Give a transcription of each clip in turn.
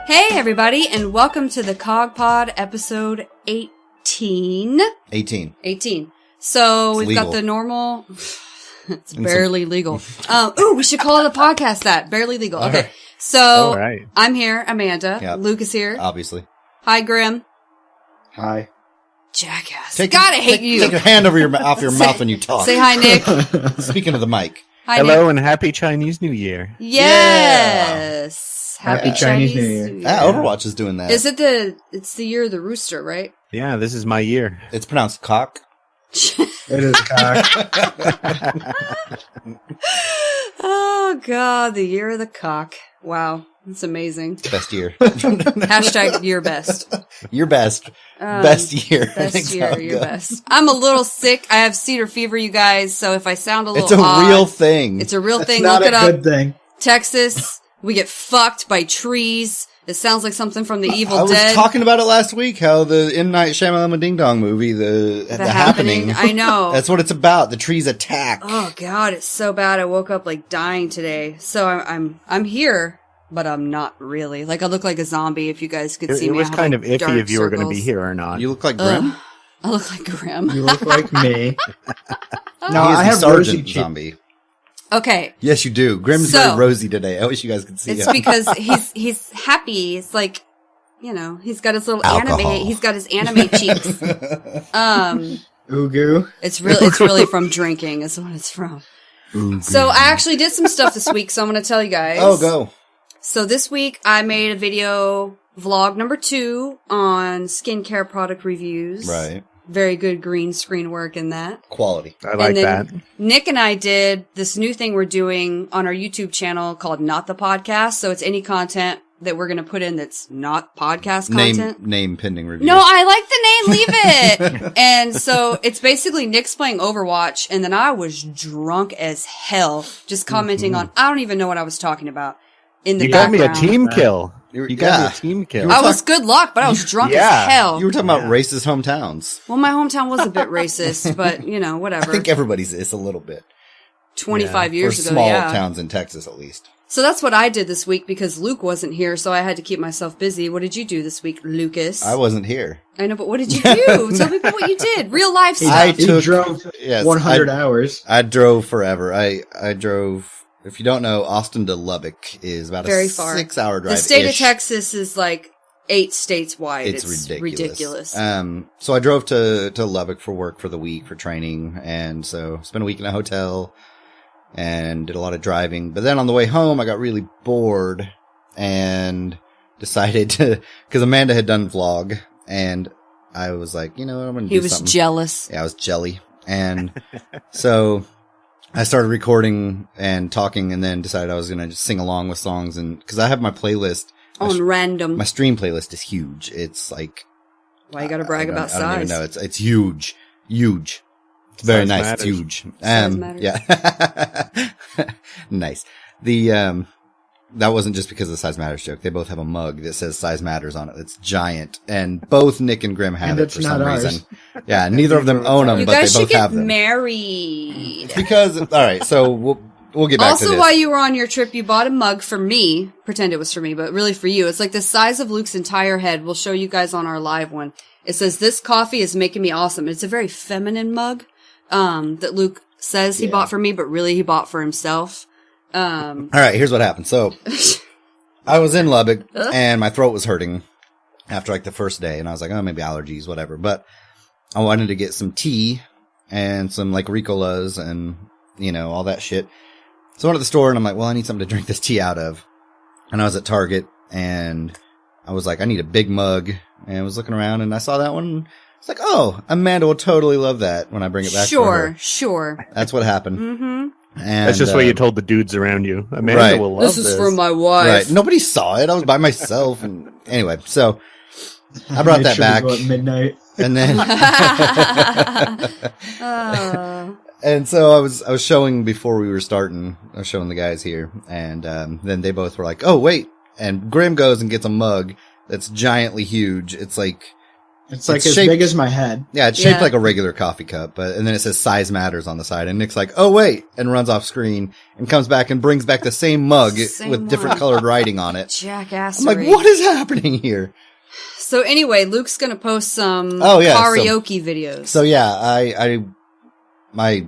Hey everybody, and welcome to the Cog Pod episode 18. 18. So it's we've legal. got the normal... It's barely legal. We should call the podcast that. Barely legal. Okay. Right. So right. I'm here, Amanda. Yep. Luke is here. Obviously. Hi, Grim. Hi. Jackass. Take you. your hand off your mouth when you talk. Say hi, Nick. Speaking of the mic. Hi, Hello Nick. and happy Chinese New Year. Yes. Happy Chinese New Year. Overwatch is doing that. Is it it's the year of the rooster, right? Yeah, this is my year. It's pronounced cock. It is cock. Oh, God. The year of the cock. Wow. That's amazing. Best year. Hashtag your best. Your best. Best year. Best year, your best. I'm a little sick. I have cedar fever, you guys, so if I sound a little It's a odd, real thing. It's a real thing. Not Look it a up. good thing. Texas, we get fucked by trees. It sounds like something from the Evil I was Dead. talking about it last week, how the M. Night Shyamalan Ding Dong movie, the Happening. I know. That's what it's about. The trees attack. Oh, God, it's so bad. I woke up like dying today. So I'm here. But I'm not really. Like, I look like a zombie if you guys could see It me. was I have, kind like, of iffy dark if you were going to be circles. here or not. You look like Grim. I look like Grim. You look like me. No, No, he is I the have sergeant rosy cheeks. zombie. Okay. Yes, you do. Grim's So- very rosy today. I wish you guys could see It's him. because he's happy. It's like, you know, he's got his little Alcohol. anime. He's got his anime cheeks. Ugu. It's really from drinking. Is what it's from. So I actually did some stuff this week. So I'm going to tell you guys. Oh, go. So this week I made a video vlog number 2 on skincare product reviews. Right. Very good green screen work in that. Quality. I like and that. then Nick and I did this new thing we're doing on our YouTube channel called Not the Podcast. So it's any content that we're going to put in that's not podcast content. Name pending review. No, I like the name. Leave it. And so it's basically Nick's playing Overwatch, and then I was drunk as hell, just commenting on, I don't even know what I was talking about in the You got background. me a team kill. You You got me a team kill. I was good luck, but I was drunk Yeah. as hell. You were talking about racist hometowns. Well, my hometown was a bit racist, but, you know, I whatever. think everybody's is a little bit. 25 For years ago, small yeah. towns in Texas, at least. So that's what I did this week because Luke wasn't here, so I had to keep myself busy. What did you do this week, Lucas? I wasn't here. I know, but what did you do? Tell me what you did. Real life stuff. I He took- drove yes, 100 hours. I drove forever. I drove. If you don't know, Austin to Lubbock is about Very a far. 6-hour drive. The state of Texas is like 8 states wide. It's ridiculous. ridiculous. So I drove to Lubbock for work for the week for training, and so spent a week in a hotel and did a lot of driving. But then on the way home, I got really bored and decided to, because Amanda had done vlog, and I was like, you know what, I'm going to do He something. was jealous. Yeah, I was jelly. And so I started recording and talking, and then decided I was going to just sing along with songs. And because I have my playlist, On random. my stream playlist is huge. It's like, Why you gotta brag about I don't even size? know. It's huge. It's very Size nice. matters. It's huge. Size matters. Yeah. Nice. That wasn't just because of the size matters joke. They both have a mug that says size matters on it. It's giant. And both Nick and Grim have And it it's for some not ours. reason. Yeah, neither of them own them, You but guys they should both have get them. married. It's because, alright, so we'll get back to Also, this. while you were on your trip, you bought a mug for me. Pretend it was for me, but really for you. It's like the size of Luke's entire head. We'll show you guys on our live one. It says, "This coffee is making me awesome." It's a very feminine mug, that Luke says he bought for me, but really he bought for himself. Alright, here's what happened. So, I was in Lubbock, and my throat was hurting after like the first day, and I was like, oh, maybe allergies, whatever. But I wanted to get some tea and some like Ricolas and, you know, all that shit. So I went to the store, and I'm like, well, I need something to drink this tea out of. And I was at Target, and I was like, I need a big mug. And I was looking around, and I saw that one. It's like, oh, Amanda will totally love that when I bring it back to her. Sure. That's what happened. Mm-hmm. And, That's just what you told the dudes around you. Amanda Right. will love This this. is for my wife. Right. Nobody saw it. I was by myself. And anyway, so I brought that back. At midnight. And then, and so I was showing before we were starting, I was showing the guys here. And, then they both were like, oh, wait. And Grim goes and gets a mug that's giantly huge. It's like, It's like It's as shaped- big as my head. Yeah, it's shaped Yeah. like a regular coffee cup, and then it says size matters on the side. And Nick's like, oh wait, and runs off screen and comes back and brings back the same mug Same with different one. colored writing on it. Jackassery. I'm like, what is happening here? So anyway, Luke's gonna post some Oh, yeah, karaoke videos. So yeah, my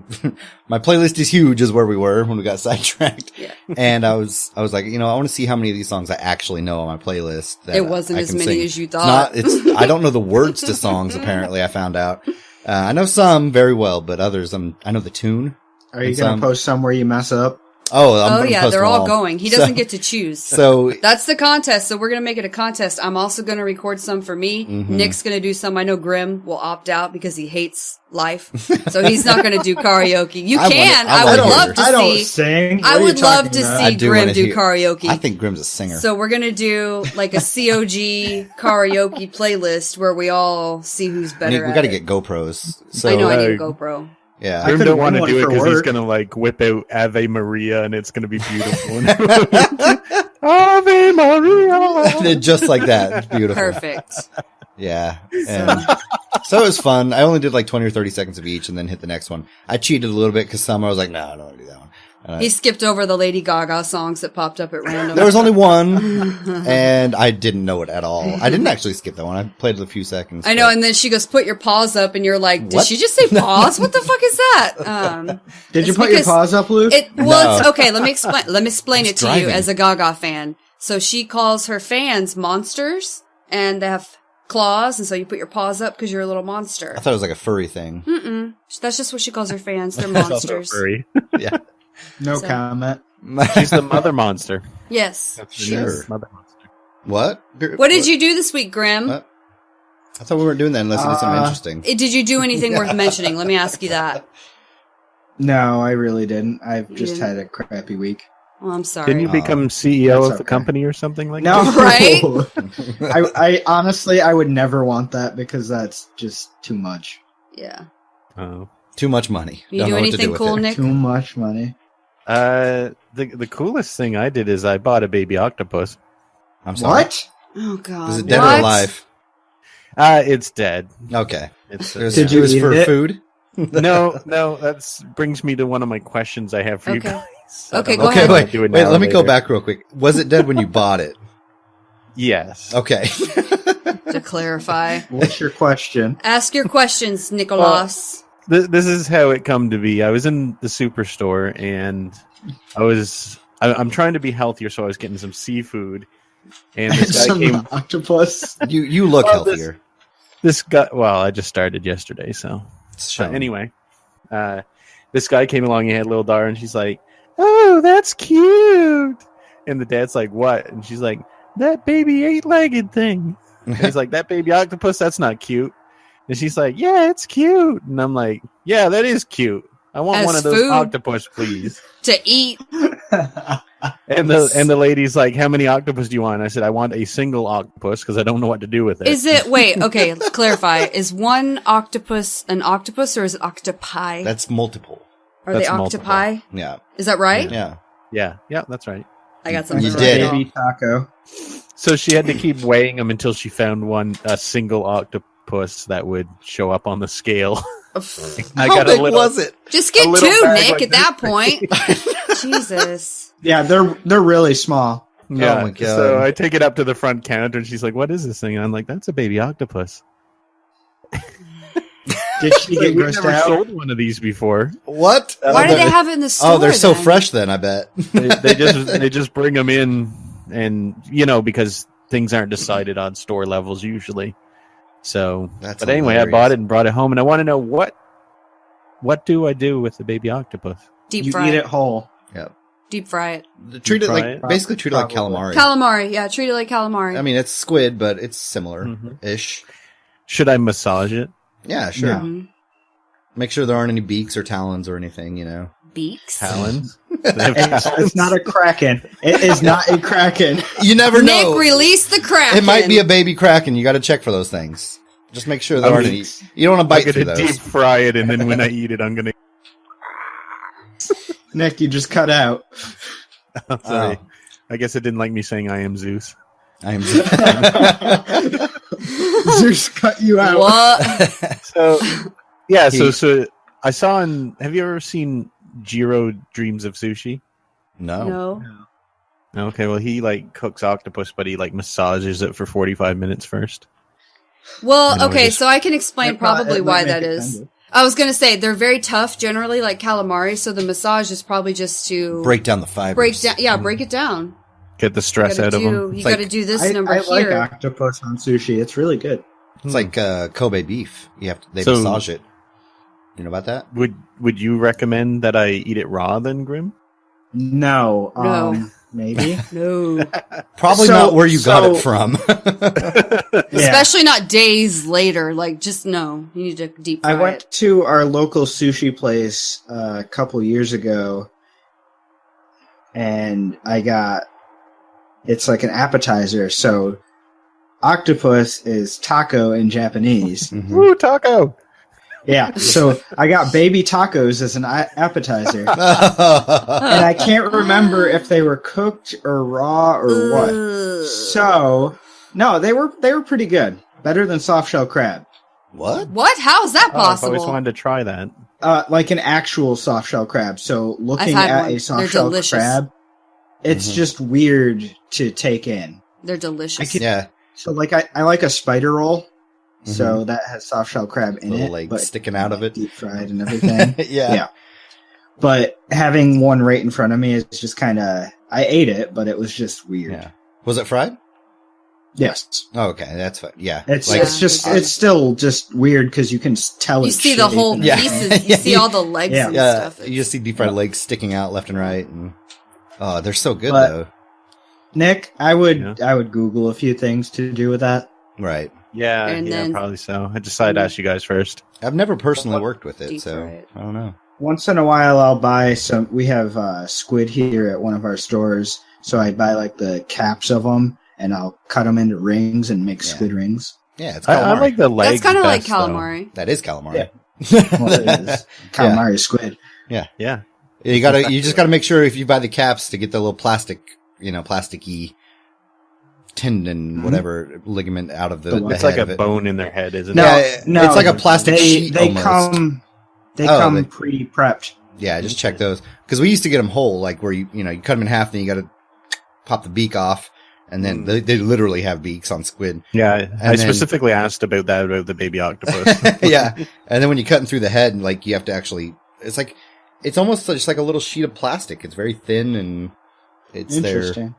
my playlist is huge is where we were when we got sidetracked. Yeah. And I was like, I want to see how many of these songs I actually know on my playlist. That It wasn't I as can many sing. as you It's thought. I don't know the words to songs apparently, I found out. I know some very well, but others I know the tune. Are you And going some- to post some where you mess up? Oh, I'm Oh gonna yeah, post they're them all going. He doesn't get to choose. So That's the contest. So we're going to make it a contest. I'm also going to record some for me. Mhm. Nick's going to do some. I know Grim will opt out because he hates life. So he's not going to do karaoke. You I can. wanna- I I wanna would hear love it. to I don't see. sing. I What are you would love talking to about? I see do Grim wanna do hear- karaoke. I think Grim's a singer. So we're going to do like a COG karaoke playlist where we all see who's better Nick, we at got to it. get GoPros. So I know I need a uh, GoPro. yeah. Grim couldn't don't want to win do it one for because he's work. gonna like whip out Ave Maria and it's gonna be beautiful. Ave Maria. Just like that. It's beautiful. Perfect. Yeah. And so it was fun. I only did like 20 or 30 seconds of each and then hit the next one. I cheated a little bit because some I was like, no, I don't want to do that one. And He skipped over the Lady Gaga songs that popped up at random. there was only one and I didn't know it at all. I didn't actually skip that one. I played it a few seconds. I know, but- and then she goes, "Put your paws up," and you're like, "Did What? she just say pause? What the fuck is that?" Did you It's put your because paws up, Luke? Well, No. it's okay. Let me explain. Let me explain it It's to you driving. as a Gaga fan. So she calls her fans monsters, and they have claws, and so you put your paws up because you're a little monster. I thought it was like a furry thing. Mm-mm. That's just what she calls her fans. They're Also monsters. furry. Yeah. no so- comment. She's the mother monster. Yes. That's she her name, Sure. Mother monster. What? What did you do this week, Grim? What? I thought we weren't doing that unless it was something Uh, interesting. Did you do anything worth mentioning? Let me ask you that. No, I really didn't. I've just didn't? had a crappy week. Well, I'm sorry. Didn't you Oh. become CEO That's of the okay. company or something like No, that? Right? I honestly, I would never want that because that's just too much. Yeah. Oh. Too much money. You Don't do know what to anything with cool, it. Nick? Too much money. The coolest thing I did is I bought a baby octopus. I'm sorry. What? Oh God. Is it dead what? or alive? It's dead. Okay. It's Did It you was eat for it? food? no. That brings me to one of my questions I have for you Okay. guys. I Okay, don't know go if Okay, ahead. I wanna wait, do it wait, now let or me go later. back real quick. Was it dead when you bought it? Yes. Okay. To clarify. What's your question? Ask your questions, Nicholas. This is how it come to be. I was in the superstore and I'm trying to be healthier, so I was getting some seafood, and this guy Some came. octopus. You look Well, healthier. This guy. Well, I just started yesterday, so. It's But shown. anyway, this guy came along. He had a little daughter, and she's like, "Oh, that's cute." And the dad's like, "What?" And she's like, "That baby 8-legged thing." And he's like, "That baby octopus, that's not cute." And she's like, "Yeah, it's cute." And I'm like, "Yeah, that is cute. I want As one of those food. octopus, please." To eat. And the lady's like, "How many octopus do you want?" And I said, "I want a single octopus because I don't know what to do with it." Is it, wait, okay, clarify. Is one octopus an octopus or is it octopi? That's multiple. Are they that's multiple. octopi? Yeah. Is that right? Yeah. Yeah, that's right. I got something You right did. now. Baby taco. So she had to keep weighing them until she found a single octopus that would show up on the scale. I How got big a little. was it? Just get A little two, bag Nick, like at that point. Jesus. Yeah, they're really small. Yeah, Oh my God. so I take it up to the front counter, and she's like, "What is this thing?" And I'm like, "That's a baby octopus." Did she get We've grossed never out? sold one of these before. What? Why do they're- they have it in the store? Oh, they're so then? fresh then, I bet. They just bring them in, and because things aren't decided on store levels usually. So, That's but anyway, I hilarious. bought it and brought it home, and I want to know what do I do with the baby octopus? Deep You fry eat it. it whole. Deep fry it. Treat it Try like it? basically treat it like Probably. calamari. Calamari. Yeah, treat it like calamari. I mean, it's squid, but it's similar Mhm. ish. Should I massage it? Yeah, sure. Yeah. Mhm. Make sure there aren't any beaks or talons or anything. Beaks. Talons? Do they have It's not a kraken. It is not a kraken. You never Nick, know. release the Kraken. It might be a baby kraken. You got to check for those things. Just make sure there I aren't mean, any. You don't want to I'm bite through gonna those. deep fry it, and then when I eat it, I'm gonna. Nick, you just cut out. Sorry. Oh. I guess it didn't like me saying I am Zeus. I am. Zeus cut you out. What? So yeah, so I saw in. Have you ever seen Jiro Dreams of Sushi? No. No. Okay, well he like cooks octopus, but he like massages it for 45 minutes first. Well, You know, okay, just- so I can explain It might- probably it might why make that it is. tender. I was gonna say they're very tough, generally, like calamari. So the massage is probably just to Break down the fibers. break down. Yeah, break it down. Get the stress out of them. You It's got to like- do this I number like here. octopus on sushi. It's really good. It's like Kobe beef. They So- massage it. You know about that? Would you recommend that I eat it raw then, Grim? No. No. Maybe. No, Probably So- not where you got so- it from. Yeah. especially not days later. Like, just no. You need to deep fry I went it. to our local sushi place a couple years ago, and I got it's like an appetizer. So, octopus is taco in Japanese. Mhm. Woo, taco! Yeah. So I got baby tacos as an appetizer, and Mm-hmm. I can't remember if they were cooked or raw or what. Ugh. So, no, they were pretty good. Better than soft shell crab. What? What? How is that Oh, I've possible? always wanted to try that. Like an actual soft shell crab. So looking I've had at one. a They're soft shell delicious. crab, it's Mhm. just weird to take in. They're delicious. Yeah. So like I like a spider roll. So that has soft shell crab in Little it, legs but sticking out of it. deep fried and everything. Yeah. Yeah. But having one right in front of me is just kind of. I ate it, but it was just weird. Yeah. Was it fried? Yes, Oh, okay. That's fine. Yeah. it's Like, it's just it's still just weird because you can tell. You it's see the shaped whole and Yeah. everything. pieces. You see all the legs Yeah. and yeah. stuff. You just see deep fried legs sticking out left and right. And, oh, they're so good, But- though. Nick, I would Yeah. Google a few things to do with that. Right. Yeah, And yeah, then- probably so. I decided to ask you guys first. I've never personally worked with it, Deep so fry it. I don't know. Once in a while, I'll buy some. We have squid here at one of our stores, so I buy like the caps of them, and I'll cut them into rings and make Yeah. squid rings. Yeah, it's calamari. I like the legs. That's kind of like best, though. calamari. That is calamari. Well, it is calamari squid. Yeah, You just gotta make sure if you buy the caps to get the little plastic, plasticky tendon, whatever ligament out of the it's head like of a it. bone in their head, isn't No, it? Yeah, it's like a plastic they, sheet They almost. come they- pre-prepped. Yeah, just check those because we used to get them whole, like where you cut them in half, then you got to pop the beak off, and then they literally have beaks on squid. Yeah, I then- specifically asked about the baby octopus. Yeah, and then when you cut them through the head, like you have to actually, it's almost just like a little sheet of plastic. It's very thin and it's there. Interesting.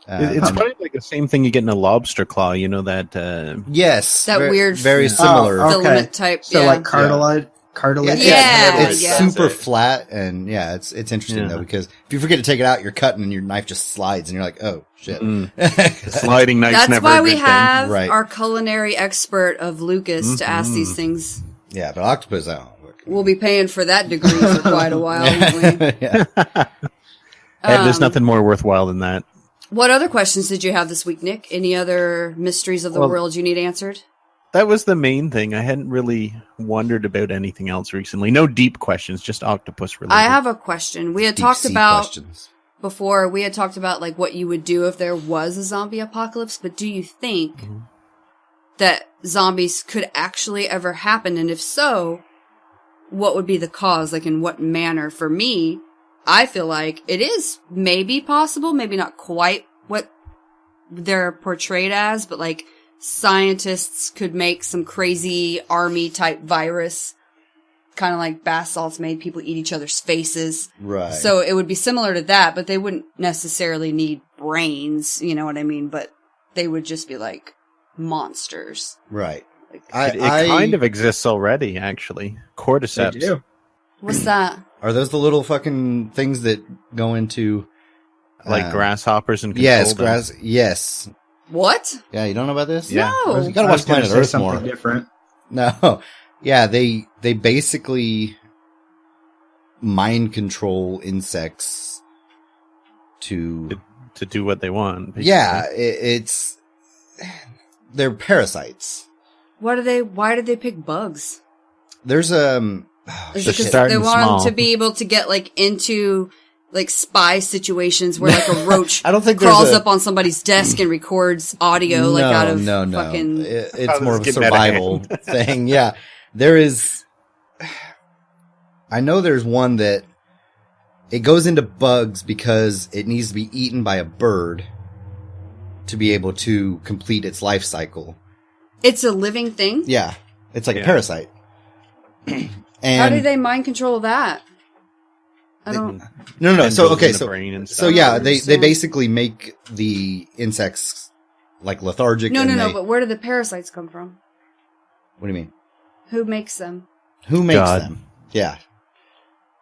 It's probably like the same thing you get in a lobster claw. You know that. Yes, That weird- very Oh, similar. okay. Filament type. So yeah. like cartilage. Cartilage. Yeah, it's yeah. super That's it. flat, and yeah, it's interesting Yeah. though because if you forget to take it out, you're cutting and your knife just slides, and you're like, oh shit. Sliding knife's That's never why a we good have Right. our culinary expert of Lucas to ask these things. Yeah, but octopus, I don't know. We'll be paying for that degree for quite a while, won't we? Yeah. Hey, there's Um, nothing more worthwhile than that. What other questions did you have this week, Nick? Any other mysteries of the Well- world you need answered? That was the main thing. I hadn't really wondered about anything else recently. No deep questions, just octopus related. I have a question. We had Deep talked sea about questions. before, we had talked about like what you would do if there was a zombie apocalypse, but do you think that zombies could actually ever happen? And if so, what would be the cause? Like in what manner? For me, I feel like it is maybe possible, maybe not quite what they're portrayed as, but like scientists could make some crazy army type virus, kind of like bath salts made people eat each other's faces. Right. So it would be similar to that, but they wouldn't necessarily need brains, you know what I mean? But they would just be like monsters. right. Like, It kind of exists already, actually. They Cordyceps. do. what's that? Are those the little fucking things that go into Like grasshoppers and Yes, control them. grass. Yes. What? Yeah, you don't know about this? Yeah. No. You gotta I was watch gonna Planet say Earth something more. different. No. Yeah, they basically mind control insects to to do what they want. basically. yeah, they're parasites. What are they? Why did they pick bugs? There's Is They're it because starting they want small. them to be able to get like into like spy situations where like a roach I don't think crawls there's up on somebody's desk and records audio like out of no. fucking. It's Oh, more of a this is getting out of survival thing. Yeah, there is. I know there's one that it goes into bugs because it needs to be eaten by a bird to be able to complete its life cycle. It's a living thing. Yeah, it's like a parasite. And How do they mind control that? I don't. No. So okay, the brain and so stuff. yeah, they understand. basically make the insects like lethargic. No. and But where do the parasites come from? What do you mean? Who makes them? Who makes God. them? Yeah.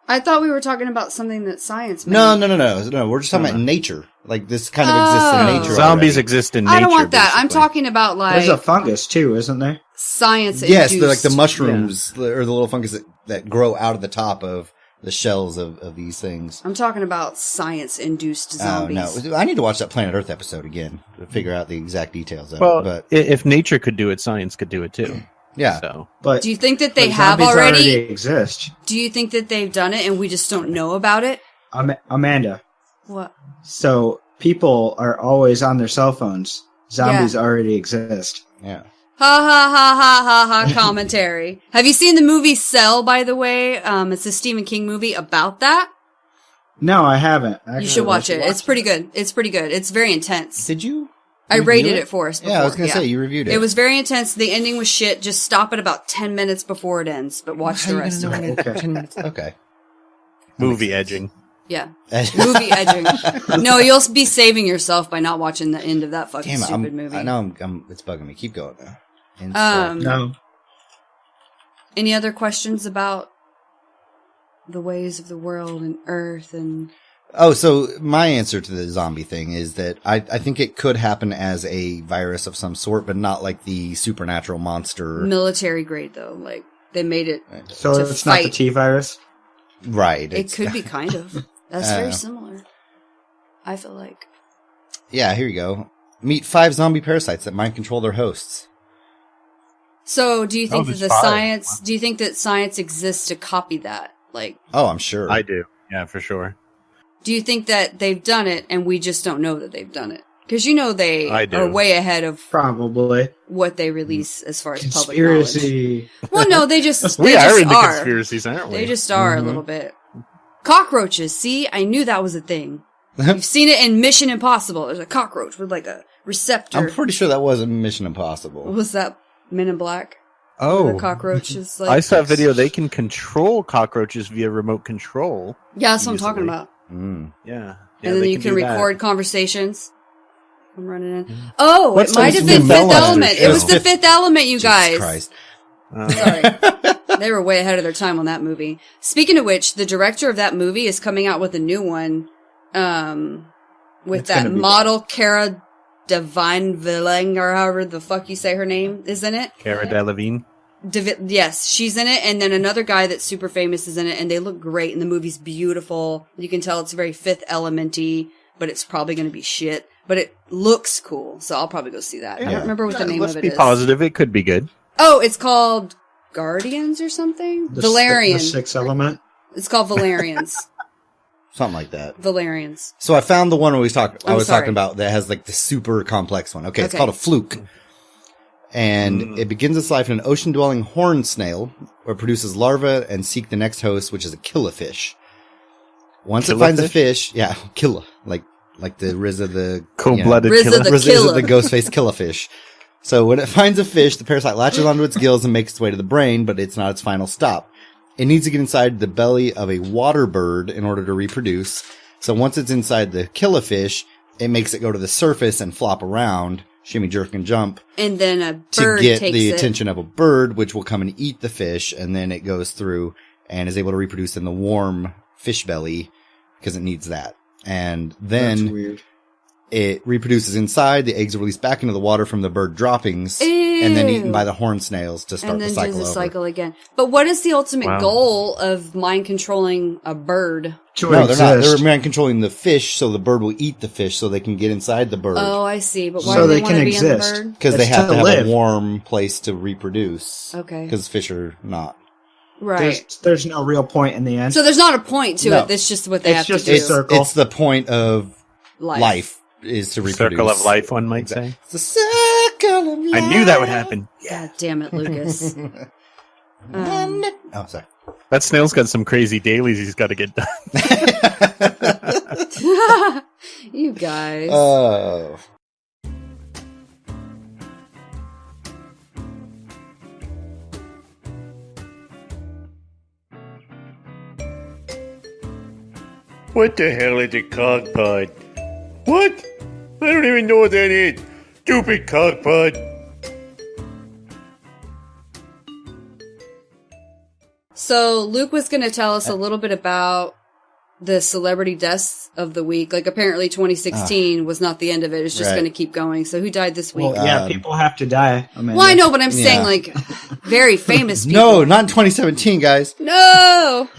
I thought we were talking about something that science made. No. We're just talking about nature. Like this kind of exists in nature. Zombies already. exist in nature. I don't want that. I'm basically. talking about like There's a fungus too, isn't there? science. Yes, they're like induced. the mushrooms or the little fungus that grow out of the top of the shells of these things. I'm talking about science-induced zombies. Oh no, I need to watch that Planet Earth episode again to figure out the exact details of Well, it. But if nature could do it, science could do it too. yeah, So But Do you think that they but have zombies already? exist. Do you think that they've done it and we just don't know about it? Amanda. What? So people are always on their cell phones. Zombies already exist. yeah. Ha ha ha ha ha ha commentary. Have you seen the movie Cell, by the way? It's a Stephen King movie about that. No, I haven't. You Actually, should watch it. It's pretty good. It's pretty good. It's very intense. Did you? I review rated it for us before. Yeah, I was gonna say you reviewed it. It was very intense. The ending was shit. Just stop at about 10 minutes before it ends, but watch the rest of it. Okay. 10 minutes. Okay. movie edging. Yeah. Movie edging. No, you'll be saving yourself by not watching the end of that fucking Damn it! stupid movie. I know it's bugging me. Keep going now. No. Any other questions about the ways of the world and Earth and... Oh, so my answer to the zombie thing is that I think it could happen as a virus of some sort, but not like the supernatural monster. Military grade, though. Like, they made it... So to it's not the fight. T virus? Right. It could be, kind of. That's very similar. I feel like. Yeah, here you go. Meet 5 zombie parasites that mind control their hosts. So, do you think that there's the 5. science... Do you think that science exists to copy that? Like, Oh, I'm sure. I do. Yeah, for sure. do you think that they've done it and we just don't know that they've done it? Because you know they I do. are way ahead of Probably. what they release as far as public knowledge. Conspiracy. Well, no, they just We they are just into are. conspiracies, aren't we? They just are a little bit. Cockroaches. See, I knew that was a thing. You've seen it in Mission Impossible. There's a cockroach with like a receptor. I'm pretty sure that wasn't Mission Impossible. What was that? Men in Black. Oh, The cockroach is like. I saw a video. They can control cockroaches via remote control. Yeah, that's what I'm talking easily. about. Mm. Yeah. And then they you can do that. record conversations. I'm running in. Oh, What's it might those have been new Fifth Melons? Element. It was the Fifth Element, you Jesus guys. Christ. Sorry. They were way ahead of their time on that movie. Speaking of which, the director of that movie is coming out with a new one, with It's that gonna be model Cara Delevingne, or however the fuck you say her name, is in it. Cara Delevingne. Yes, she's in it, and then another guy that's super famous is in it, and they look great, and the movie's beautiful. You can tell it's very Fifth Element-y, but it's probably going to be shit. But it looks cool, so I'll probably go see that. I don't remember what the name Let's of it be is. positive. It could be good. Oh, it's called Guardians or something? Valerian. The Sixth Element. It's called Valerians. Something like that. Valerians. So I found the one I was sorry. talking about that has like the super complex one. Okay, it's Okay. called a fluke. And it begins its life in an ocean-dwelling horned snail, where it produces larvae and seek the next host, which is a killifish. Once it finds a fish, killa, like the Riz of the Cold-blooded Riz of killer. the Riz killer. of the ghost-faced killifish. So when it finds a fish, the parasite latches onto its gills and makes its way to the brain, but it's not its final stop. It needs to get inside the belly of a water bird in order to reproduce. So once it's inside the killifish, it makes it go to the surface and flop around, shimmy, jerk, and jump And then a to bird get takes the it. attention of a bird, which will come and eat the fish, and then it goes through and is able to reproduce in the warm fish belly because it needs that. And That's then weird. it reproduces inside. The eggs are released back into the water from the bird droppings, and then eaten by the horned snails to start and the then cycle do the over. cycle again. But what is the ultimate Wow. goal of mind controlling a bird? To No, they're not. exist. They're man controlling the fish, so the bird will eat the fish, so they can get inside the bird. Oh, I see. But why So do they they want can to be in the exist. bird? Because they It's have to to have live. a warm place to reproduce. Okay. Because fish are not. Right. There's no real point in the end. So there's not a point to No. it. It's just what they have It's just to a do. circle. It's the point of life is to reproduce. Circle of life, one might say. It's the circle of life. I knew that would happen. God damn it, Lucas. Oh, sorry. That snail's got some crazy dailies he's got to get done. You guys. Oh. What the hell is a cockpod? What? I don't even know what that is. Stupid cockpod. So Luke was going to tell us a little bit about the celebrity deaths of the week. Like apparently 2016 was not the end of it. It's just Right. going to keep going. So who died this week? Well, yeah, people have to die. I mean, Well, I know, but I'm saying Yeah. like very famous people. No, not in 2017, guys. No!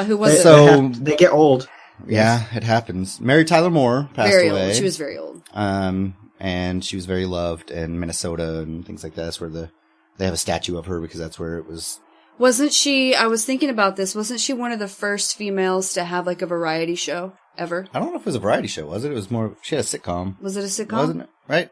Who was it? So- they get old. Yeah, it happens. Mary Tyler Moore passed Very away. old. She was very old. And she was very loved in Minnesota and things like that. That's where they have a statue of her because that's where it was. Wasn't she, I was thinking about this, wasn't she one of the first females to have like a variety show ever? I don't know if it was a variety show, was it? It was more, she had a sitcom. Was it a sitcom? Wasn't it? Right?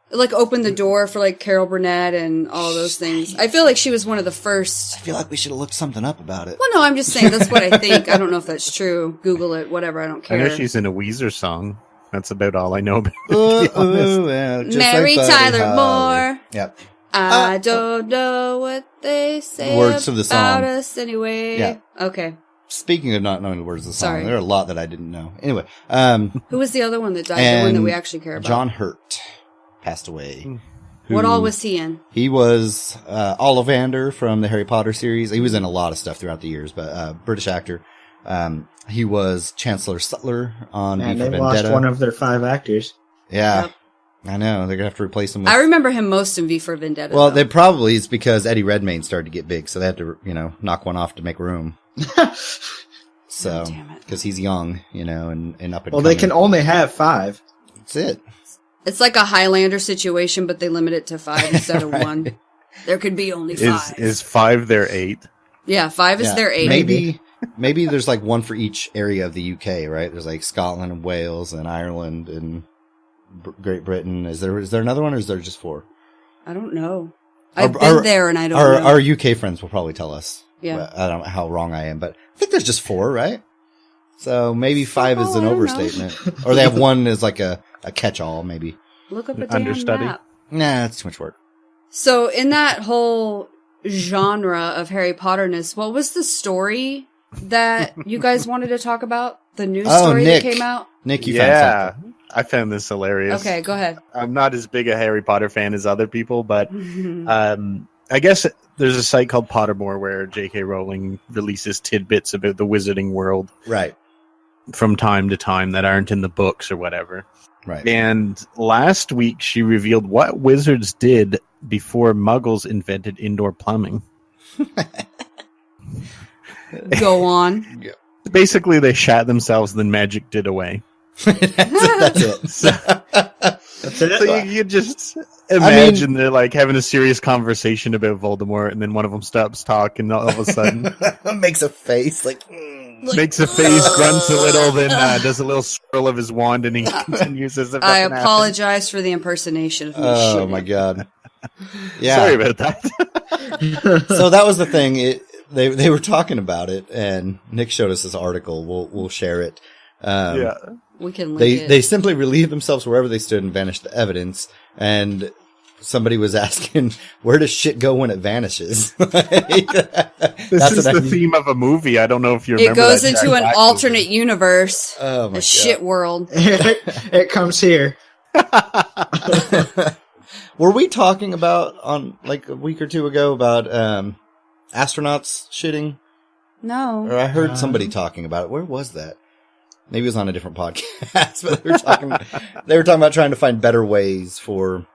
It like opened the door for like Carol Burnett and all those things. I feel like she was one of the first. I feel like we should have looked something up about it. Well, no, I'm just saying that's what I think. I don't know if that's true. Google it, whatever. I don't I care. know she's in a Weezer song. That's about all I know about it, to be honest. Yeah, just Mary like Buddy Tyler Holly. Moore. Yep. I don't know what they say Words of the about song. us anyway. Yeah. Okay. Speaking of not knowing the words of the song, Sorry. there are a lot that I didn't know. Anyway, Who was the other one that died? The one that we actually care about. John Hurt passed away. What who- all was he in? He was Ollivander from the Harry Potter series. He was in a lot of stuff throughout the years, but British actor. He was Chancellor Sutler on And V for they lost Vendetta. one of their 5 actors. Yeah, Yep. I know. They're gonna have to replace him with. I remember him most in V for Vendetta. Well, though. they probably it's because Eddie Redmayne started to get big, so they had to, knock one off to make room. So, Oh, damn it. because he's young, and up and Well, they coming. can only have 5. That's it. It's like a Highlander situation, but they limit it to 5 instead of Right. 1. There could be only 5. Is 5 their 8? Yeah, 5 is Yeah. their 8. Maybe there's like one for each area of the UK, right? There's like Scotland and Wales and Ireland and Great Britain. Is there another one, or is there just 4? I don't know. Our- I've been there and I don't know. Our UK friends will probably tell us. Yeah. But I don't know how wrong I am, but I think there's just 4, right? So maybe 5 is Oh, an I don't know. overstatement, or they have one as like a catch-all, maybe. Look up a damn Understudy. map. Nah, that's too much work. So in that whole genre of Harry Potterness, what was the story that you guys wanted to talk about? The news story Nick. that came out? Nick, you found Yeah, something. I found this hilarious. Okay, go ahead. I'm not as big a Harry Potter fan as other people, but I guess there's a site called Pottermore where J.K. Rowling releases tidbits about the wizarding world Right, from time to time that aren't in the books or whatever. right. And last week she revealed what wizards did before Muggles invented indoor plumbing. Go on. Basically, they shat themselves, then magic did away. That's it. So, That's it. so you just imagine they're like having a serious conversation about Voldemort, and then one of them stops talking, and all of a sudden Makes a face like. makes a face, grunts a little, then does a little swirl of his wand, and he continues as if I nothing apologize for the impersonation of me Oh shitting. my god. happened. Yeah. Sorry about that. So that was the thing. They were talking about it, and Nick showed us this article. We'll share it. Yeah. We can link it. They simply relieved themselves wherever they stood and vanished the evidence. And somebody was asking, where does shit go when it vanishes? This That's is what the I mean. theme of a movie. I don't know if you It remember. goes that into Jack an Black alternate movie. universe. Oh my A god. shit world. It comes here. Were we talking about on like a week or two ago about astronauts shitting? No. Or I heard somebody talking about it. Where was that? Maybe it was on a different podcast, but they were talking about trying to find better ways for,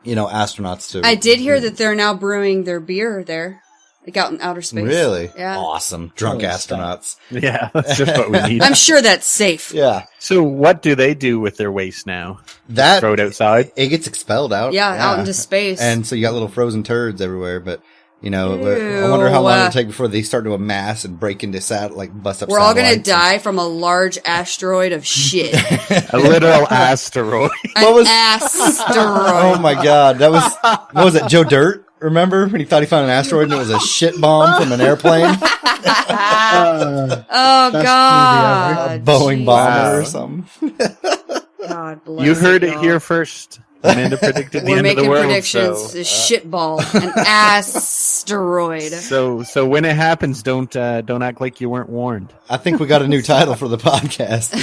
astronauts to. I did hear that they're now brewing their beer there, like out in outer space. Really? Yeah. Awesome. Drunk Holy astronauts. Yeah, that's just what we need. I'm sure that's safe. Yeah. So, what do they do with their waste now? That Throw it outside? it gets expelled out. Yeah, out into space. And so you got little frozen turds everywhere, but You know, Ew. I wonder how long it'll take before they start to amass and break into bust up. We're all gonna satellites. die from a large asteroid of shit. A literal asteroid. An asteroid. Oh my god, that was what was it? Joe Dirt? Remember when he thought he found an asteroid and it was a shit bomb from an airplane, Oh Best God. a Boeing Jeez. bomber or something. God bless You heard it y'all. here first. Amanda predicted the We're end of the making world. predictions. So, A shitball, an asteroid. so when it happens, don't act like you weren't warned. I think we got a new title for the podcast: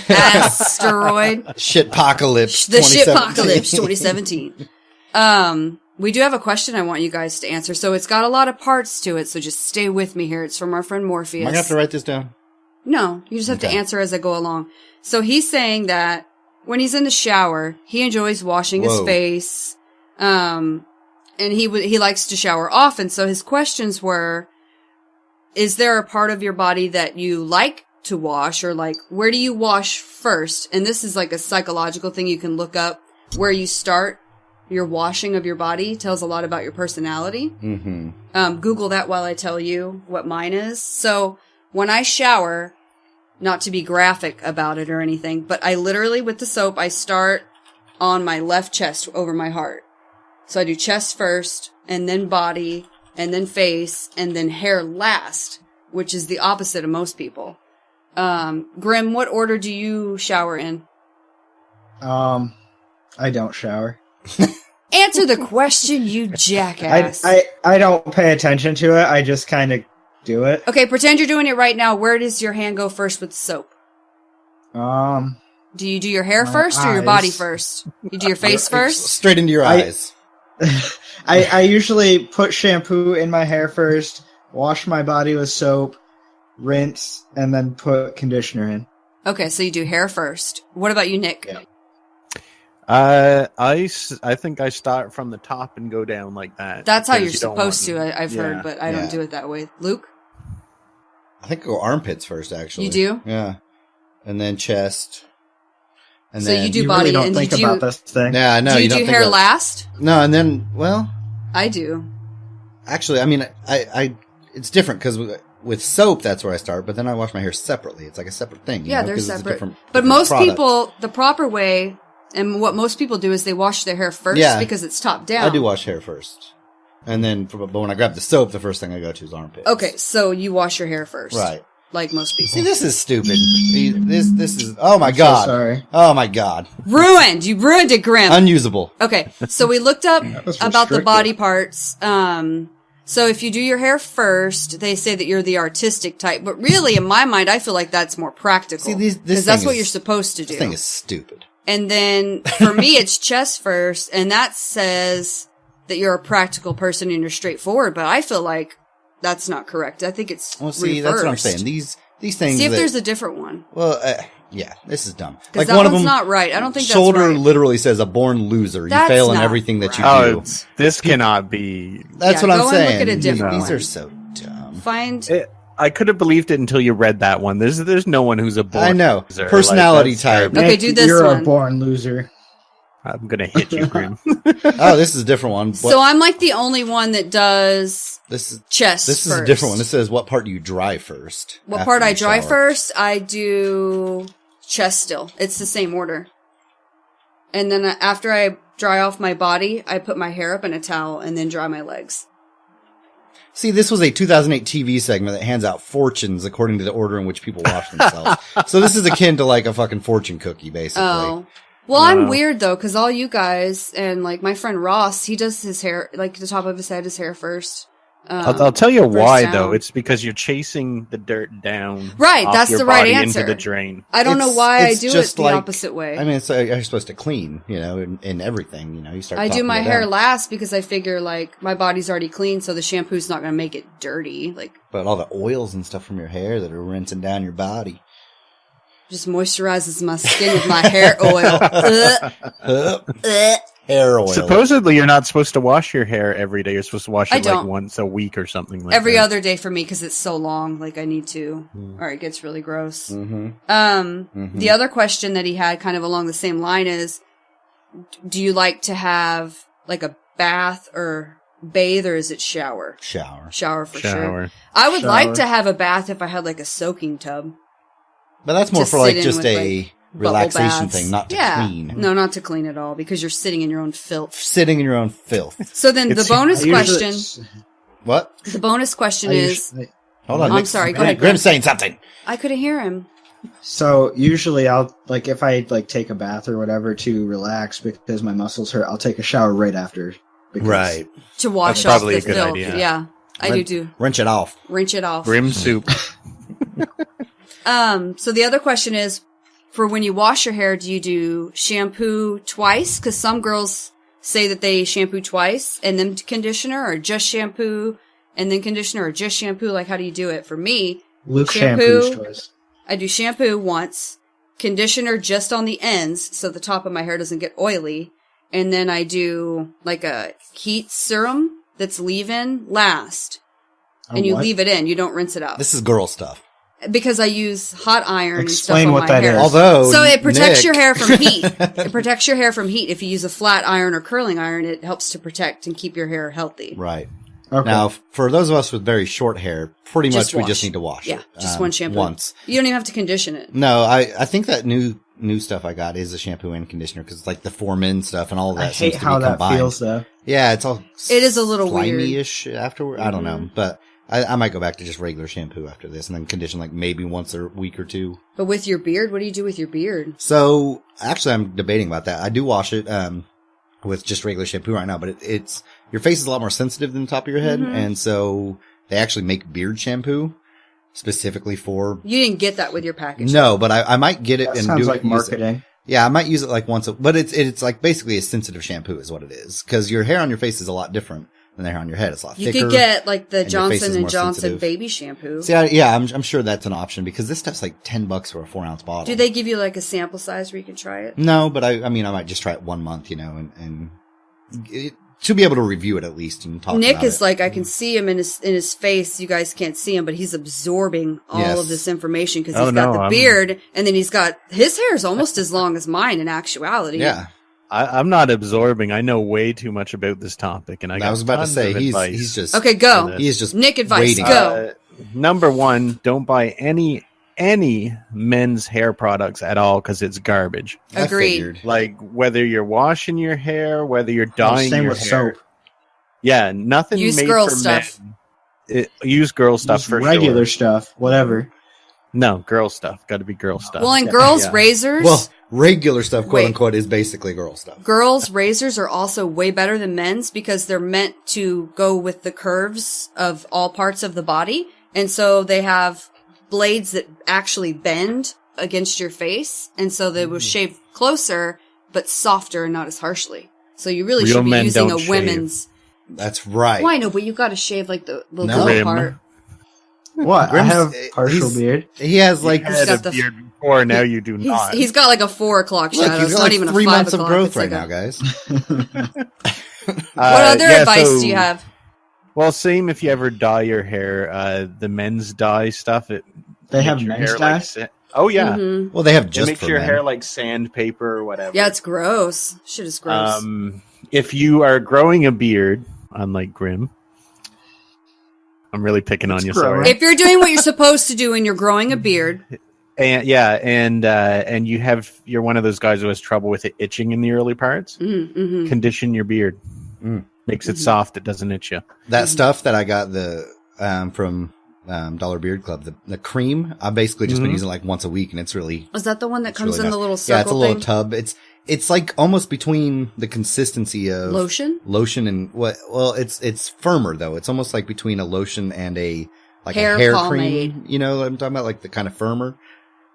Asteroid. Shitpocalypse. The 2017. Shitpocalypse 2017. We do have a question I want you guys to answer. So it's got a lot of parts to it, so just stay with me here. It's from our friend Morpheus. Am I gonna have to write this down? No, you just have to Okay. answer as I go along. So he's saying that when he's in the shower, he enjoys washing his Whoa. face. And he likes to shower often. So his questions were, is there a part of your body that you like to wash, or like, where do you wash first? And this is like a psychological thing you can look up. Where you start your washing of your body tells a lot about your personality. Mm-hmm. Google that while I tell you what mine is. So when I shower, not to be graphic about it or anything, but I literally, with the soap, I start on my left chest over my heart. So I do chest first, and then body, and then face, and then hair last, which is the opposite of most people. Grim, what order do you shower in? I don't shower. Answer the question, you jackass. I don't pay attention to it. I just kind of do it. Okay, pretend you're doing it right now. Where does your hand go first with the soap? Do you do your hair My first or your eyes. body first? You do your face first? Straight into your eyes. I usually put shampoo in my hair first, wash my body with soap, rinse, and then put conditioner in. Okay, so you do hair first. What about you, Nick? Yeah. I think I start from the top and go down like that. That's how because you're you don't supposed want- to, I've Yeah. heard, but I Yeah. don't do it that way. Luke? I think I go armpits first, actually. You do? Yeah. And then chest. And So then, you do You body, really don't and think do you, about this thing. Yeah, no, do you don't do think hair about- last? No, and then, well, I do. actually, I mean, I it's different because with soap, that's where I start, but then I wash my hair separately. It's like a separate thing. you Yeah, know, they're 'cause it's a separate. different- But different most product. people, the proper way, and what most people do is they wash their hair first Yeah. because it's top down. I do wash hair first. And then, but when I grab the soap, the first thing I go to is armpits. Okay, so you wash your hair first. Right. Like most people. See, this is stupid. This is, oh my I'm so god. sorry. Oh my god. Ruined! You ruined it, Grim! Unusable. Okay, so we looked up was about the restricted. body parts. So if you do your hair first, they say that you're the artistic type, but really, in my mind, I feel like that's more practical. See, this because that's thing what is- you're supposed to do. This thing is stupid. And then for me, it's chest first, and that says that you're a practical person and you're straightforward. But I feel like that's not correct. I think it's Well, see, reversed. that's what I'm saying. These things. See if that- there's a different one, Well, yeah, this is dumb. because that one of one's them, not right. I don't think shoulder that's right. literally says a born loser. You That's fail in not everything that you right. Oh, do. it's, this cannot be. That's Yeah, what I'm go and look saying. at a different These one. are so dumb. Find I could have believed it until you read that one. There's no one who's a born I know. loser. Personality that's type. terrible. Okay, Nick, do this You're one. a born loser. I'm gonna hit you, Grim. Oh, this is a different one. So I'm like the only one that does This is chest. this is first. a different one. This says what part do you dry first? What after part I you dry shower? first? I do chest still. It's the same order. And then after I dry off my body, I put my hair up in a towel and then dry my legs. See, this was a 2008 TV segment that hands out fortunes according to the order in which people wash themselves. So this is akin to like a fucking fortune cookie, basically. Oh. Well, I'm Wow. weird though, because all you guys and like my friend Ross, he does his hair, like the top of his head, his hair first. I'll tell you first why down. though. It's because you're chasing the dirt down. Right, off that's your the right body answer. Into the drain. I don't know It's- why I it's do it just the like- opposite way. I mean, it's you're supposed to clean, you know, in everything. You know, you start. I do topping my it hair down. last because I figure like my body's already clean, so the shampoo's not going to make it dirty. Like But all the oils and stuff from your hair that are rinsing down your body. just moisturizes my skin with my hair oil. Hair oil. Supposedly, you're not supposed to wash your hair every day. You're supposed to wash I it like don't. once a week or something like Every that. other day for me because it's so long. Like I need to, or it gets really gross. Mm-hmm. The other question that he had, kind of along the same line, is: do you like to have like a bath or bathe or is it shower? Shower. Shower for sure. Shower. I would like Shower. to have a bath if I had like a soaking tub. But that's more To for like sit in just with, a like, bubble relaxation baths. thing, not to Yeah. clean. No, not to clean at all because you're sitting in your own filth. Sitting in your own filth. So then the It's- bonus I usually- question, What? the bonus question I is, usually- Hold on. I'm Nick's- sorry, go ahead, Grim's Grim. saying something. I couldn't hear him. So usually I'll like if I like take a bath or whatever to relax because my muscles hurt, I'll take a shower right after. Because Right. To wash That's off probably the a good filth. idea. Yeah, I do Rin- too. Wrench it off. Rinse it off. Grim soup. So the other question is, for when you wash your hair, do you do shampoo twice? Because some girls say that they shampoo twice and then conditioner, or just shampoo and then conditioner, or just shampoo. Like, how do you do it? For me, Luke Shampoo. shampoos twice. I do shampoo once, conditioner just on the ends so the top of my hair doesn't get oily, and then I do like a heat serum that's leave-in last. And you what? leave it in. You don't rinse it out. This is girl stuff. Because I use hot iron and stuff Explain on what my that hair. is. Although, So it protects Nick- your hair from heat. It protects your hair from heat. If you use a flat iron or curling iron, it helps to protect and keep your hair healthy. Right. Okay. Now, for those of us with very short hair, pretty Just much we wash. just need to wash Yeah, it. just one shampoo. Once. You don't even have to condition it. No, I think that new stuff I got is a shampoo and conditioner because it's like the Foreman stuff and all of that I hate seems to how be that combined. feels though. Yeah, it's all It is a little weird. Mm-hmm. slimy-ish afterward. I don't know, but I might go back to just regular shampoo after this and then condition like maybe once a week or two. But with your beard, what do you do with your beard? So actually, I'm debating about that. I do wash it with just regular shampoo right now, but it's your face is a lot more sensitive than the top of your head, Mm-hmm. and so they actually make beard shampoo specifically for. You didn't get that with your package. No, but I might get it That and sounds do like use it. marketing. Yeah, I might use it like once, but it's like basically a sensitive shampoo is what it is because your hair on your face is a lot different than the hair on your head. It's a lot You thicker. could get like the and your face Johnson is and more Johnson sensitive. baby shampoo. See, I'm sure that's an option because this stuff's like $10 for a 4-ounce bottle. Do they give you like a sample size where you can try it? No, but I mean, I might just try it 1 month, and to be able to review it at least and talk Nick about is it. like, I can see him in his face. You guys can't see him, but he's absorbing all Yes. of this information because Oh, he's got no, the I'm- beard, and then he's got his hair is almost as long as mine in actuality. Yeah, I'm not absorbing. I know way too much about this topic, and I got I was about to tons say of he's advice. just Okay, go. for he's just Nick advice, waiting. go. Number one, don't buy any men's hair products at all because it's garbage. I Agreed. figured. Like whether you're washing your hair, whether you're dyeing Same your with hair. soap. Yeah, nothing Use made girl for stuff. men. Use girl stuff Just for regular sure. stuff, whatever. No, girl stuff. Got to be girl stuff. Well, and girls' Yeah. razors. Well, regular stuff, quote Wait. unquote, is basically girl stuff. Girls' razors are also way better than men's because they're meant to go with the curves of all parts of the body. And so they have blades that actually bend against your face. And so they will shave closer, but softer and not as harshly. So you really Real should be men using a don't shave. women's. That's right. Well, I know, but you got to shave like the No. little Rim. part. What? I Grim's- have partial he's- beard. He has like You had got a the- beard before, now you do not. He's got like a 4 o'clock look, shadow. he's It's got not like even 3 a 5 months of o'clock. growth It's right like now, a- guys. What other yeah, advice so- do you have? Well, same if you ever dye your hair. The men's dye stuff. It They makes have your men's hair dye? like oh yeah, Mhm. Well, they have it just makes for your men. hair like sandpaper or whatever. Yeah, it's gross. Shit is gross. If you are growing a beard, unlike Grim, I'm really picking on you. growing. Sorry. If you're doing what you're supposed to do and you're growing a beard, And and you're one of those guys who has trouble with it itching in the early parts. mm-hmm. Condition your beard. Mm. Makes it soft. It doesn't itch you. That stuff that I got from Dollar Beard Club, the cream, I've basically just been Mhm. using like once a week, and it's really is that the one that it's comes really in nice. the little Yeah, it's a circle little thing? tub. It's like almost between the consistency of Lotion? and what? Well, it's firmer though. It's almost like between a lotion and a Hair hair pomade. cream. You know what I'm talking about? Like the kind of firmer,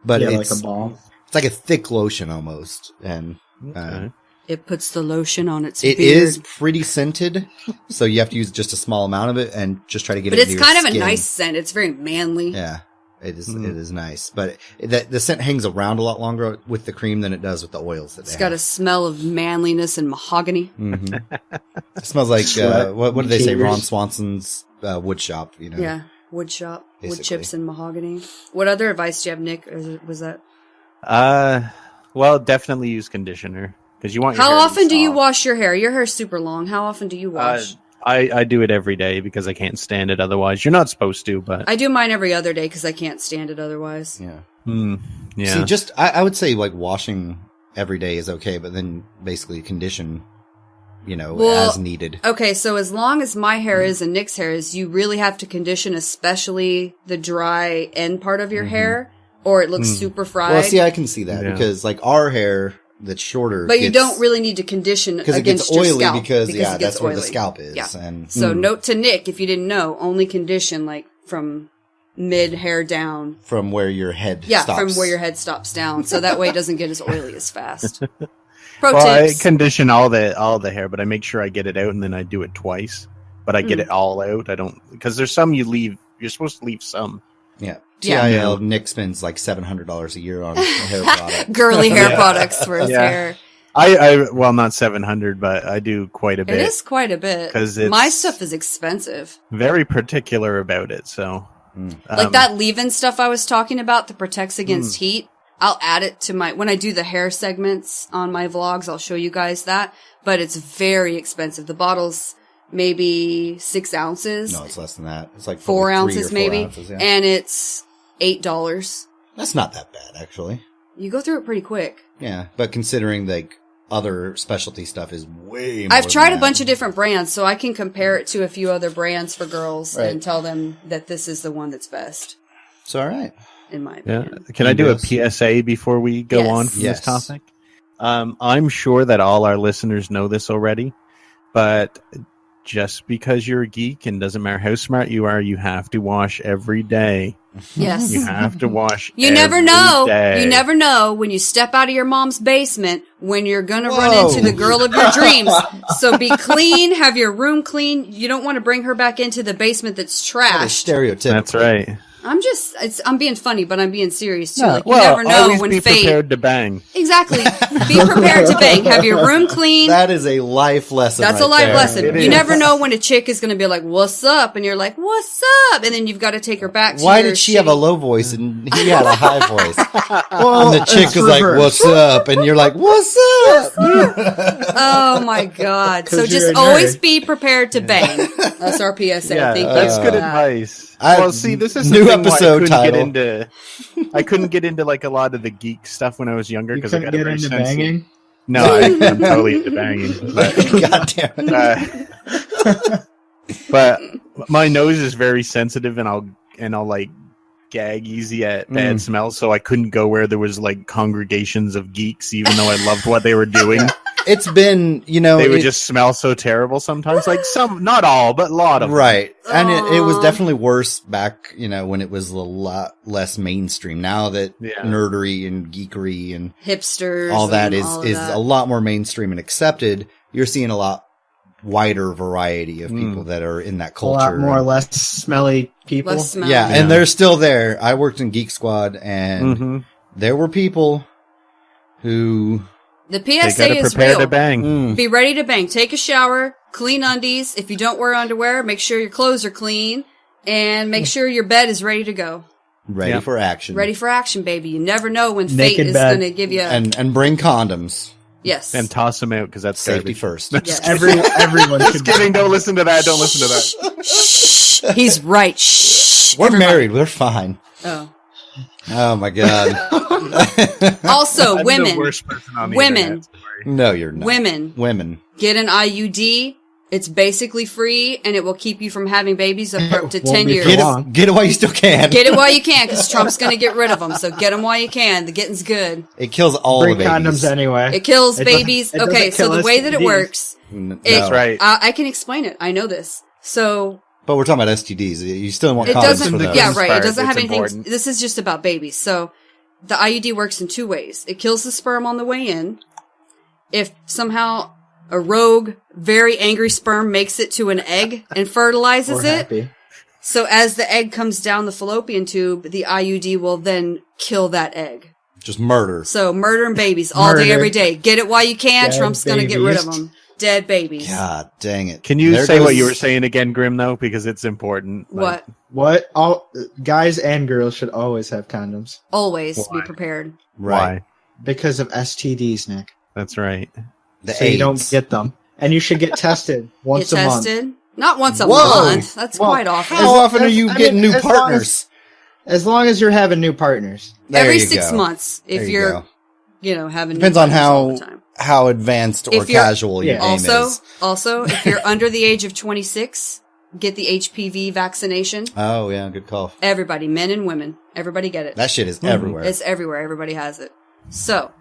but Yeah, it's like a balm. it's like a thick lotion almost, and Okay. It puts the lotion on its it beard. is pretty scented. So you have to use just a small amount of it and just try to get But it. it's into your kind of a skin. nice scent. It's very manly. Yeah, it is. Mm. It is nice, but the scent hangs around a lot longer with the cream than it does with the oils that It's they got a have. smell of manliness and mahogany. Mhm. It smells like Sweat, what do they say? tears. Ron Swanson's wood shop. You know. Yeah. Wood shop. Wood Basically. chips and mahogany. What other advice do you have, Nick? Or was that? Well, definitely use conditioner because you want. Your How hair to be often do you soft. wash your hair? Your hair's super long. How often do you wash? I do it every day because I can't stand it otherwise. You're not supposed to, but I do mine every other day because I can't stand it otherwise. Yeah. yeah. See, I would say like washing every day is okay, but then basically condition, as needed. Okay, so as long as my hair is and Nick's hair is, you really have to condition, especially the dry end part of your hair, or it looks super fried. Well, see, I can see that because like our hair that's shorter, but you don't really need to condition because it against gets oily your scalp because it gets that's where the oily. scalp is. Yeah. And So note to Nick, if you didn't know, only condition like from mid hair down. from where your head Yeah, stops. from where your head stops down, so that way it doesn't get as oily as fast. Pro Well, tips. I condition all the hair, but I make sure I get it out and then I do it twice. But I get it all out. I don't, because there's some you leave. You're supposed to leave some. Yeah. Yeah. TIL, Nick spends like $700 a year on hair products. Girly hair products for his hair. I well, not 700, but I do quite a bit. It is quite a bit. 'Cause it's- my stuff is expensive. Very particular about it. So, Like that leave-in stuff I was talking about that protects against heat. I'll add it to when I do the hair segments on my vlogs, I'll show you guys that. But it's very expensive. The bottle's maybe 6 ounces. No, it's less than that. It's like 4 probably 3 ounces or 4 maybe. ounces, yeah. And it's $8. That's not that bad, actually. You go through it pretty quick. Yeah, but considering like other specialty stuff is way more I've tried than a bunch that. of different brands, so I can compare it to a few other brands for girls Right. and tell them that this is the one that's best, It's all right. in my yeah. opinion. Can I do a Yes. PSA before we go Yes. on from Yes. this topic? I'm sure that all our listeners know this already, but just because you're a geek and doesn't matter how smart you are, you have to wash every day. Yes. You have to wash. You never every know. day. You never know when you step out of your mom's basement when you're going to run Whoa. into the girl of your dreams. So be clean, have your room clean. You don't want to bring her back into the basement that's That is trashed. stereotypical. That's right. I'm being funny, but I'm being serious too. Yeah, Like, you well, never know always when be fate. prepared to bang. Exactly. Be prepared to bang. Have your room clean. That is a life lesson. That's right a life there. lesson. It You is. never know when a chick is going to be like, "What's up?" and you're like, "What's up?" and then you've got to take her back to Why your did she have a shitty- low voice and he had a high voice? Well, And the chick it's is like, reversed. "What's up?" And you're like, "What's up?" Oh my god. So 'Cause you're just a always nerd. be prepared to bang. That's our PSA. Yeah, Thank that's you. good for that. advice. I- Well, see, this is new the thing why episode I couldn't title. Get into, I couldn't get into like a lot of the geek stuff when I was younger You because I couldn't got get very into sensitive. banging. No, I'm totally into banging. But, God damn it. but my nose is very sensitive, and I'll like gag easy at bad smells, so I couldn't go where there was like congregations of geeks, even though I loved what they were doing. It's been, They would just smell so terrible sometimes. Like some, not all, but a lot of them. right. And it was Aw. definitely worse back, when it was a lot less mainstream. Now that Yeah. nerdery and geekery and Hipsters. all that and is all of is that. a lot more mainstream and accepted, you're seeing a lot wider variety of people that are in that A culture. lot more less smelly people. Less smelly. Yeah, Yeah. and they're still there. I worked in Geek Squad, and Mhm. there were people who The They PSA gotta is prepare real. to bang. Be ready to bang. Take a shower, clean undies. If you don't wear underwear, make sure your clothes are clean, and make sure your bed is ready to go. ready Yeah. for action. Ready for action, baby. You never know when fate Naked is bed. going to give you. and bring condoms. Yes. And toss them out because that's Safety garbage. first. Yes. Everyone should Just kidding. Don't listen to that. Don't listen to that. Shh. He's right. Shh. We're Everybody. married. We're fine. Oh. Oh my god. Also, I'm women. the worst person on the Women. internet. Sorry. No, you're not. Women. Get an IUD. It's basically free, and it will keep you from having babies up to Won't 10 be years. for Get long. it while you still can. Get it while you can, because Trump's going to get rid of them. So get them while you can. The getting's good. It kills all Bring the babies. condoms anyway. It kills It doesn't- babies. it doesn't Okay, so kill the way that it STDs. works, No. That's right. I can explain it. I know this. So But we're talking about STDs. You still want it condoms doesn't. for those. Yeah, right. It part, doesn't have it's anything. important. This is just about babies. So the IUD works in 2 ways. It kills the sperm on the way in. If somehow a rogue, very angry sperm makes it to an egg and fertilizes We're it, happy. so as the egg comes down the fallopian tube, the IUD will then kill that egg. Just murder. So murdering babies all day, Murder. every day. Get it while you can. Dead Trump's going to get rid of babies. them. Dead babies. God dang it. Can you There say goes- what you were saying again, Grim, though? Because it's important. What? What? All guys and girls should always have condoms Always Why? be prepared. Right. Why? because of STDs, Nick. That's right. The So you don't AIDS. get them, and you should get tested once Get a month. tested. Not once a Whoa. month. That's quite often. How often are you I getting mean, new as long partners? As long as you're having new partners. There Every you 6 go. months, if There you you're, go. having Depends new on partners all the time. how advanced or If you're- casual your yeah. game is. Also, if you're under the age of 26, get the HPV vaccination. Oh yeah, good call. Everybody, men and women, everybody get it. That shit is everywhere. It's everywhere. Everybody has it. So,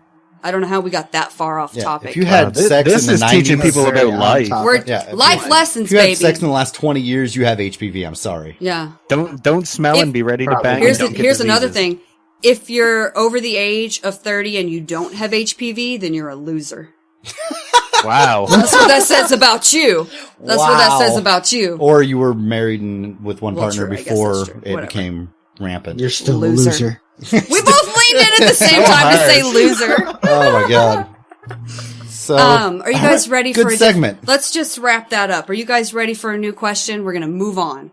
I don't know how we got that far off Yeah, topic. if you had sex this in the is 90s, teaching people Very about on life. topic. We're Yeah, if life you- lessons, if you had baby. sex in the last 20 years, you have HPV. I'm sorry. Yeah. Don't smell If- and be ready to Probably. bang. Here's and don't get here's another diseases. thing. If you're over the age of 30 and you don't have HPV, then you're a loser. Wow. That's what that says about you. That's what that Wow. says about you. Or you were married with one Well, partner true, I guess before that's true. it Whatever. became rampant. You're still Loser. a loser. We both leaned in at the same time to say loser. Oh my god. So Are you guys ready good for a segment. Let's just wrap that up. Are you guys ready for a new question? We're going to move on.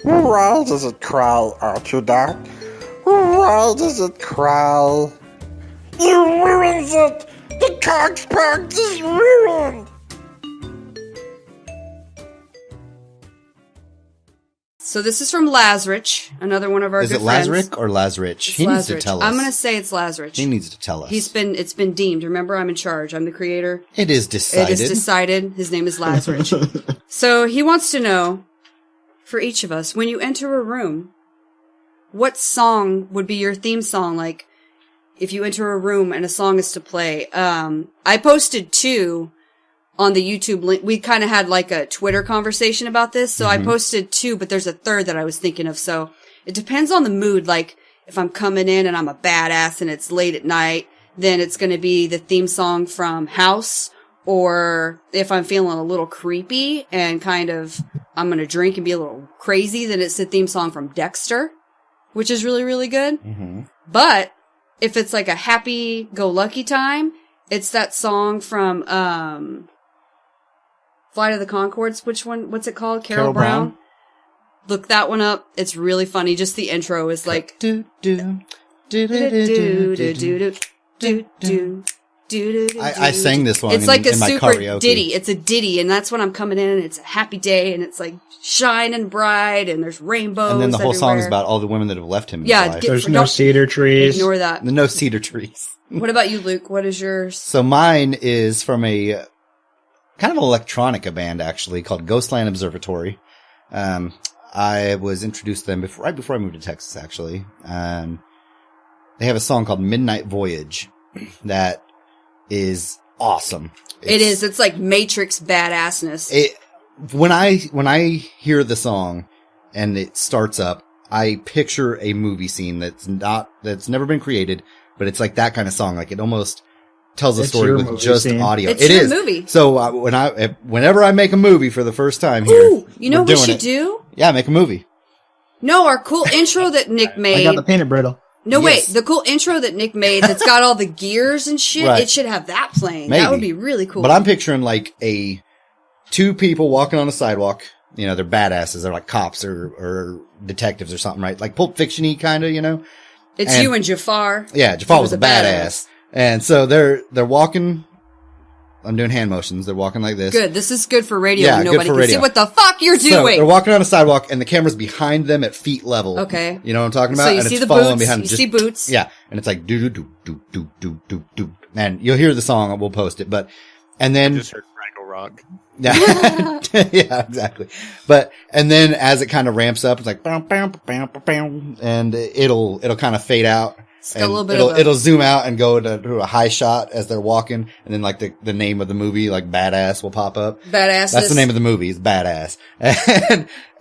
Why does it crawl at you, Dad? Why does it crawl? You ruins it! The Cox Pact is ruined! So this is from Lazarich, another one of our is good it friends. Lazarick or Lazarich? He needs to Lazarich. tell us. I'm going to say it's Lazarich. He needs to tell us. It's been deemed. Remember, I'm in charge. I'm the creator. It is decided. It is decided. His name is Lazarich. So he wants to know, for each of us, when you enter a room, what song would be your theme song? Like, if you enter a room and a song is to play. I posted 2 on the YouTube link. We kind of had like a Twitter conversation about this. So I posted 2, but there's a third that I was thinking of. So it depends on the mood. Like, if I'm coming in and I'm a badass and it's late at night, then it's going to be the theme song from House. Or if I'm feeling a little creepy and kind of, I'm going to drink and be a little crazy, then it's the theme song from Dexter, which is really, really good. Mm-hmm. But if it's like a happy-go-lucky time, it's that song from Flight of the Conchords. Which one? What's it called? Carol Brown. Look that one up. It's really funny. Just the intro is like Do, do, do, do, do, do, do, do. I sang this one It's like a in my super karaoke. ditty. It's a ditty, and that's when I'm coming in, and it's a happy day, and it's like shining bright, and there's rainbows. And then the whole song is everywhere. about all the women that have left him in Yeah, his life. There's Don't- no cedar trees. Ignore that. No cedar trees. What about you, Luke? What is yours? So mine is from a kind of an electronica band, actually, called Ghostland Observatory. I was introduced to them right before I moved to Texas, actually. They have a song called Midnight Voyage that is awesome. It's like Matrix badassness. When I hear the song and it starts up, I picture a movie scene that's never been created, but it's like that kind of song. Like it almost tells a It's story your with movie just scene. audio. It's It your is. movie. So whenever I make a movie for the first time here, Ooh, you know we're what we doing should it. do? Yeah, make a movie. No, our cool intro that Nick I made. got the peanut brittle. No, Yes. wait. The cool intro that Nick made that's got all the gears and shit, Right. it should have that playing. Maybe. That would be really cool. But I'm picturing like two people walking on a sidewalk. You know, they're badasses. They're like cops or detectives or something, right? Like Pulp Fiction-y kind of, you know? It's and- you and Jafar. Yeah, Jafar He was a badass. And so they're walking. I'm doing hand motions. They're walking like this. Good. This is good for radio. Yeah, and good nobody for can see radio. what the fuck you're So doing. they're walking on a sidewalk and the camera's behind them at feet level. Okay. You know what I'm talking about? So you and see it's the following boots. behind You just- see boots. Yeah. And it's like do do do do do do do. And you'll hear the song. We'll post it. And then Just heard Franco Rock. yeah, yeah, exactly. And then as it kind of ramps up, it's like bam, bam, bam, bam, bam, and it'll kind of fade out. It's got a And little bit of a- it'll zoom out and go to a high shot as they're walking, and then like the name of the movie, like Badass, will pop up. Badass. That's the name of the movie. It's Badass,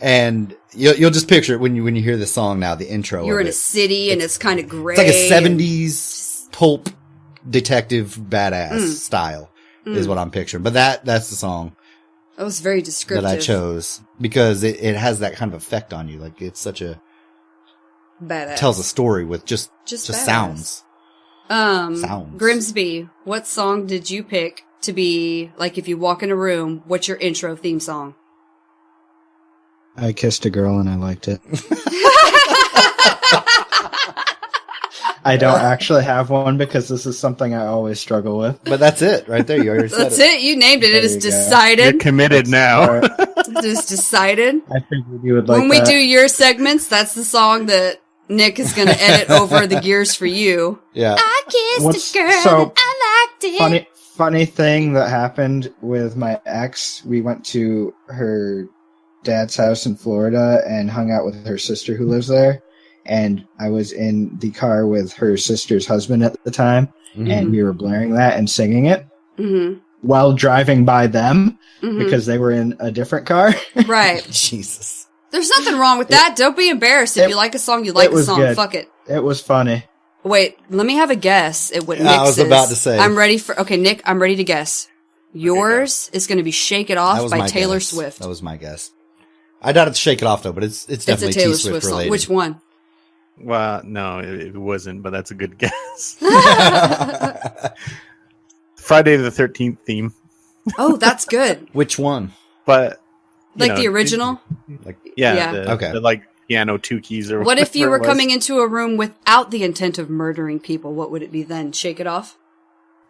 and you'll just picture it when you hear the song now. The intro. You're of in a it. city and it's kind of gray. It's like a and- 70s pulp detective badass style is what I'm picturing. But that's the song That was very descriptive. that I chose because it has that kind of effect on you. Like it's such a Badass. tells a story with just Just badass. sounds. Sounds. Grimsby, what song did you pick to be, like, if you walk in a room, what's your intro theme song? I kissed a girl and I liked it. I don't actually have one because this is something I always struggle with. But that's it, right there. You already said That's it. it. You named it. It There is you go. You're decided. committed now. All right. It is decided. I figured you would like When we that. do your segments, that's the song that Nick is going to edit over the gears for you. Yeah. I kissed What's- a girl so and I liked it. Funny thing that happened with my ex, we went to her dad's house in Florida and hung out with her sister who lives there. And I was in the car with her sister's husband at the time, Mhm. and we were blaring that and singing it Mm-hmm. while driving by them Mm-hmm. because they were in a different car. Right. Jesus. There's nothing wrong with that. Don't be embarrassed. If it- you like a song, you like it a was song. good. Fuck it. It was funny. Wait, let me have a guess at what I Nick's was is. about to say. I'm ready for... Okay, Nick, I'm ready to guess. Yours is going to be Shake It That Off was by my Taylor guess. Swift. That was my guess. I doubt it's Shake It Off though, but it's It's a definitely Taylor T-Swift Swift song. related. Which one? Well, no, it wasn't, but that's a good guess. Friday the 13th theme, Oh, that's good. Which one? but you Like know, the original? Yeah, Yeah. The, Okay. the, like piano 2 keys or What if you whatever were it was. coming into a room without the intent of murdering people? What would it be then? Shake It Off?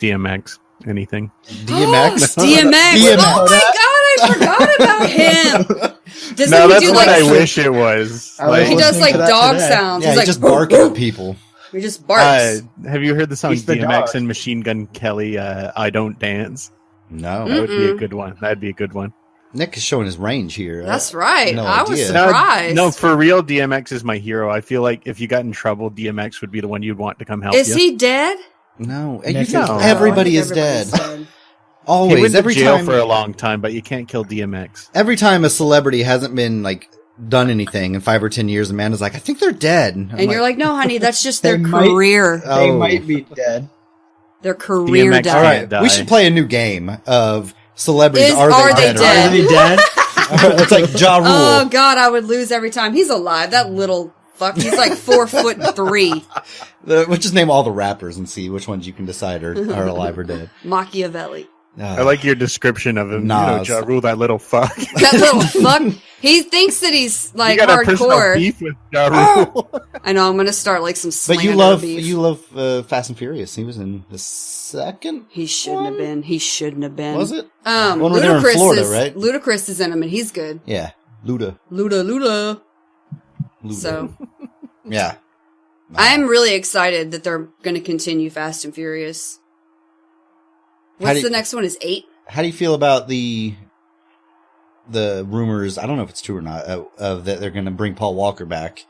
DMX, anything? DMX? DMX. Oh my god, I forgot about him. Doesn't No, he that's do what like I wish it was. I was Like, he does listening like to that dog today. sounds. Yeah, He's he like just barking at people. He just barks. have you heard the song He's the DMX dog. and Machine Gun Kelly? I Don't Dance. No. That would be a Mm-mm. good one. That'd be a good one. Nick is showing his range here. That's right. no I was idea. surprised. No, for real, DMX is my hero. I feel like if you got in trouble, DMX would be the one you'd want to come help Is you. he dead? No. Nick You is think dead. everybody Oh, I is think dead. everybody's He Always. went to Every jail time. for a long time, but you can't kill DMX. Every time a celebrity hasn't been like done anything in 5 or 10 years, Amanda's like, I think they're dead. And you're like, no, honey, that's just their They might- career. They Oh. might be dead. Their career DMX died. all right, die. we should play a new game of celebrities. Are they dead? dead? Are they dead? It's like Ja Rule. Oh god, I would lose every time. He's alive. That little fuck. He's like 4'3". We'll just name all the rappers and see which ones you can decide are alive or dead. Machiavelli. I like your description of him. Nas. Ja Rule, that little fuck. That little fuck. He thinks that he's like you got a personal hardcore. beef with Ja Rule. I know. I'm gonna start like some. But you slander beef. love Fast and Furious. He was in the second. He shouldn't have been. He shouldn't have been. Was it? One where they're in Ludacris Florida, is right? Ludacris is in him, and he's good. Yeah, Luda. Luda. Luda. So Yeah. I'm really excited that they're going to continue Fast and Furious. How What's do you- the next one? Is 8? How do you feel about the rumors? I don't know if it's true or not. Of that they're going to bring Paul Walker back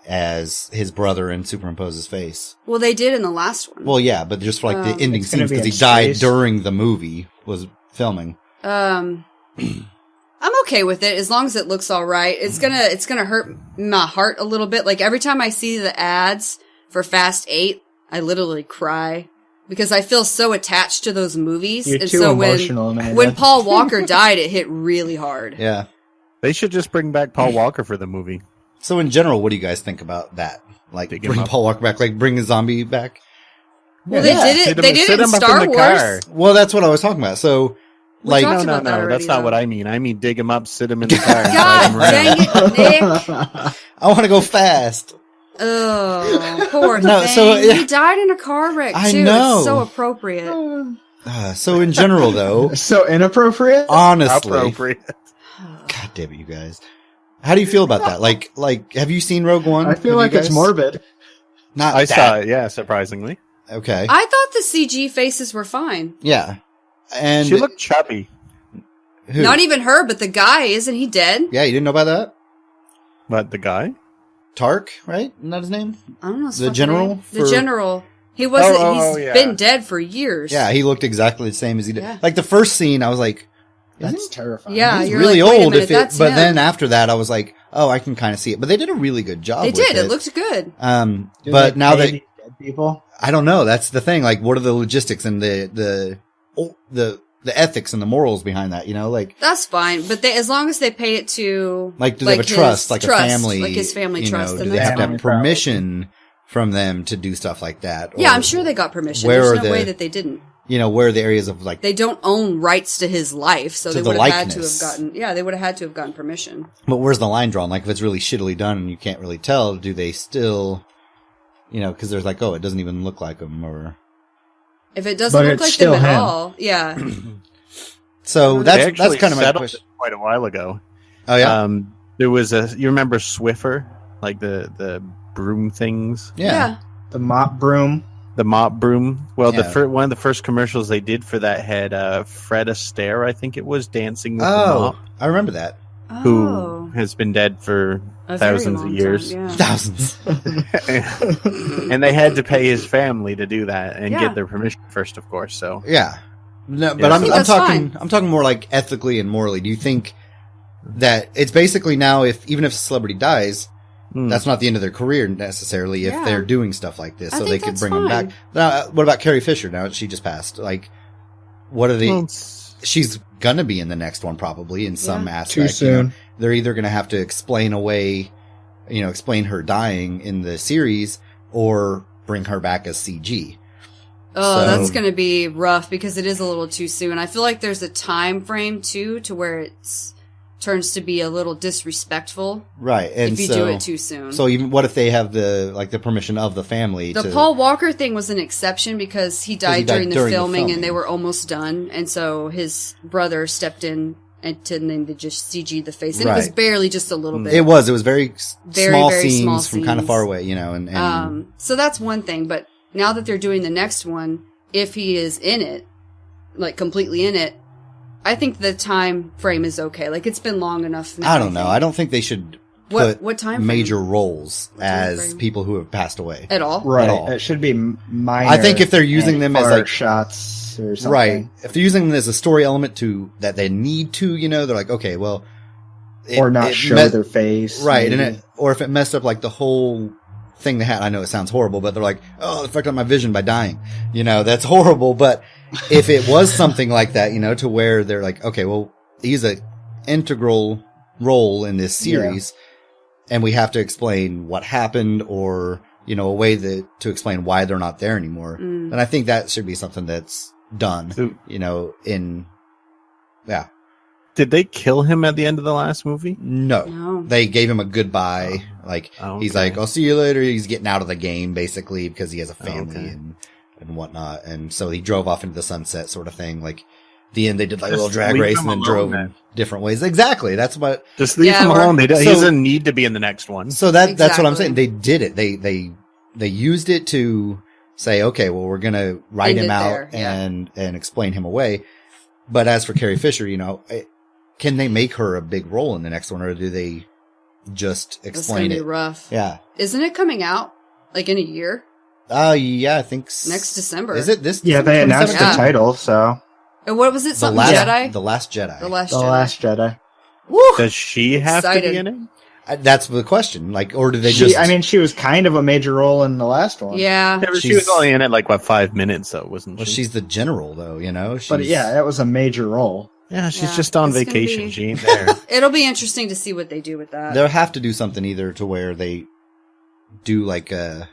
as his brother and superimpose his face. Well, they did in the last one. Well, yeah, but just for like the ending It's gonna scenes be because he in died space. during the movie was filming. I'm okay with it as long as it looks all right. It's gonna hurt my heart a little bit. Like every time I see the ads for Fast 8, I literally cry because I feel so attached to those movies. You're and too so emotional, Amanda. when Paul Walker died, it hit really hard. Yeah. They should just bring back Paul Walker for the movie. So in general, what do you guys think about that? Like Dig him bring up. Paul Walker back, like bring a zombie back? Well, they did it. They did it in Star Wars. Well, that's what I was talking about. So, We like, talked No, about that already, that's not though. what I mean. I mean dig him up, sit him in the car. and drive him God around. dang it, Nick! I want to go fast. Oh, poor No, thing. so, yeah. He died in a car wreck I too. know. It's so appropriate. So in general, though, So inappropriate? honestly, Appropriate. God damn it, you guys. How do you feel about that? Like, have you seen Rogue One? I feel Have like you it's guys? morbid. Not I that. saw it, yeah, surprisingly. Okay. I thought the CG faces were fine. Yeah. And She looked chubby. who? Not even her, but the guy. Isn't he dead? Yeah, you didn't know about that? But the guy? Tark, right? Isn't that his name? I don't know. his The fucking general name. The for- general. He wasn't. Oh, he's yeah. been dead for years. Yeah, he looked exactly the same as he did. Yeah. Like the first scene, I was like, That's terrifying. Yeah, he's you're really like, wait a old. minute, that's But him. then after that, I was like, oh, I can kind of see it. But they did a really good job. They with did. It It looked good. Do but they now pay that these dead people. I don't know, that's the thing. Like, what are the logistics and the ethics and the morals behind that? You know, like That's fine, but as long as they pay it to do they have a his trust, like trust, a family, like his family you trust? know, then do they that's have to fine. have permission from them to do stuff like that? Yeah, Or, I'm sure they got permission. where There's are no way the- that they didn't. You know, where are the areas of like, They don't own rights to his life, so To they the would have had to have likeness. gotten. Yeah, they would have had to have gotten permission. but where's the line drawn? Like, if it's really shittily done and you can't really tell, do they still, because there's like, oh, it doesn't even look like him, or If it doesn't But look it's like still them at him. all, yeah. so They that's actually kind of my settled question. it quite a while ago. Oh yeah, There was you remember Swiffer, like the broom things, yeah. The mop broom. the mop broom. Well, Yeah. one of the first commercials they did for that had Fred Astaire, I think it was, dancing with the Oh, mop, I remember that. who Oh, has been dead for a very thousands of long years. time, yeah. Thousands. And they had to pay his family to do that and Yeah. get their permission first, of course. So Yeah. No, but Yeah, I I'm, think I'm that's talking. fine. I'm talking more like ethically and morally. Do you think that it's basically now, even if a celebrity dies, that's not the end of their career necessarily. If Yeah. they're doing stuff like this, I so think they could that's bring them back. fine. Now, what about Carrie Fisher? Now that she just passed, like, what are they? Well, it's- She's gonna be in the next one probably in some Yeah. aspect. Too soon. They're either gonna have to explain away, explain her dying in the series, or bring her back as CG. Oh, So- that's going to be rough because it is a little too soon. I feel like there's a time frame too to where it's turns to be a little disrespectful Right, and if you so do it too soon. so even what if they have the permission of the family? The to, Paul Walker thing was an exception because he died, during the filming and they filming. were almost done, and so his brother stepped in and then they just CG the face, and it was Right. barely just a little bit. It was very, Very, small very scenes small from kind of scenes. far away, and So that's one thing, but now that they're doing the next one, if he is in it, like completely in it, I think the time frame is okay. Like it's been long enough now. I don't know. I don't think they should put What time frame? major roles What time as frame? people who have passed away. At all. Right. all. It should be minor. I think if they're using and them as, far like- shots or something. Right. If they're using them as a story element that they need to, they're like, okay, well, Or not show their face. right, maybe. or if it messed up like the whole thing they had. I know it sounds horrible, but they're like, oh, it affected my vision by dying. That's horrible. But if it was something like that, to where they're like, okay, well, he's a integral role in this series, and we have to explain what happened, or a way to explain why they're not there anymore. Mm. And I think that should be something that's done. Ooh. Did they kill him at the end of the last movie? No. No. They gave him a goodbye. He's okay. like, I'll see you later. He's getting out of the game, basically, because he has a family Okay. and whatnot. And so he drove off into the sunset, sort of thing. Like, the end, they did like a Just little drag leave race him and then alone, drove then. in different ways. Exactly. That's what. Just leave Yeah, him or- alone. He So- doesn't need to be in the next one. So that's what I'm Exactly. saying. They did it. They used it to say, okay, well, we're going to write End him it out there, yeah. and explain him away. But as for Carrie Fisher, can they make her a big role in the next one, or do they just It's explain gonna it? be rough. Yeah. Isn't it coming out like in a year? Yeah, I think Next December. Is it this? Yeah, they announced the 27th? title, so And what was it? The Something last Jedi. The Last Jedi. The Last The Jedi. Last Jedi. Does she have to Excited. be in it? That's the question. Like, or do they just? She was kind of a major role in the last one. Yeah. Yeah, but she She's- was only in it like 5 minutes, though, wasn't Well, she? she's the general, though. But yeah, that was a major role. Yeah, she's Yeah, just on it's gonna vacation. be- She ain't there. It'll be interesting to see what they do with that. they'll have to do something either to where they do like a,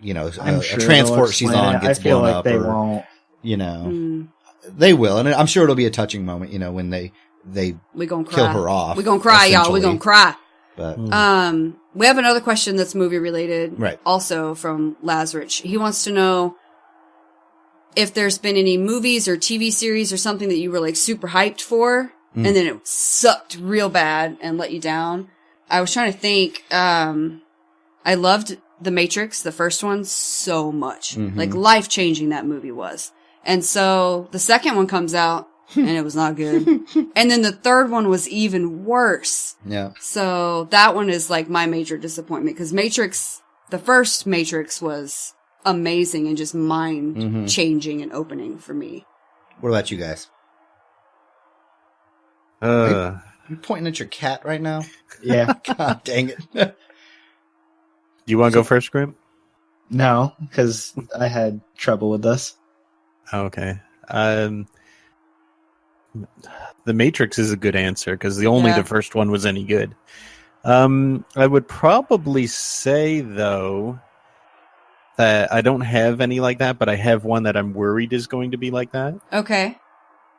I'm a sure transport they'll she's explain on it. gets I feel blown like up, they or won't. Mm, they will, and I'm sure it'll be a touching moment. When they we gonna cry. kill her off. We gonna cry, y'all. We essentially. gonna cry. But We have another question that's movie related. Right. Also from Lazarich. He wants to know if there's been any movies or TV series or something that you were like super hyped for, and then it sucked real bad and let you down. I was trying to think. I loved The Matrix, the first one, so much. Like life changing that movie was. And so the second one comes out and it was not good. And then the third one was even worse. yeah, So that one is like my major disappointment because the first Matrix was amazing and just mind changing and opening for me. what about you guys? You pointing at your cat right now? Yeah. God dang it! You want to go first, Grim? No, because I had trouble with this. Okay. The Matrix is a good answer because only Yeah. the first one was any good. I would probably say though that I don't have any like that, but I have one that I'm worried is going to be like that. Okay.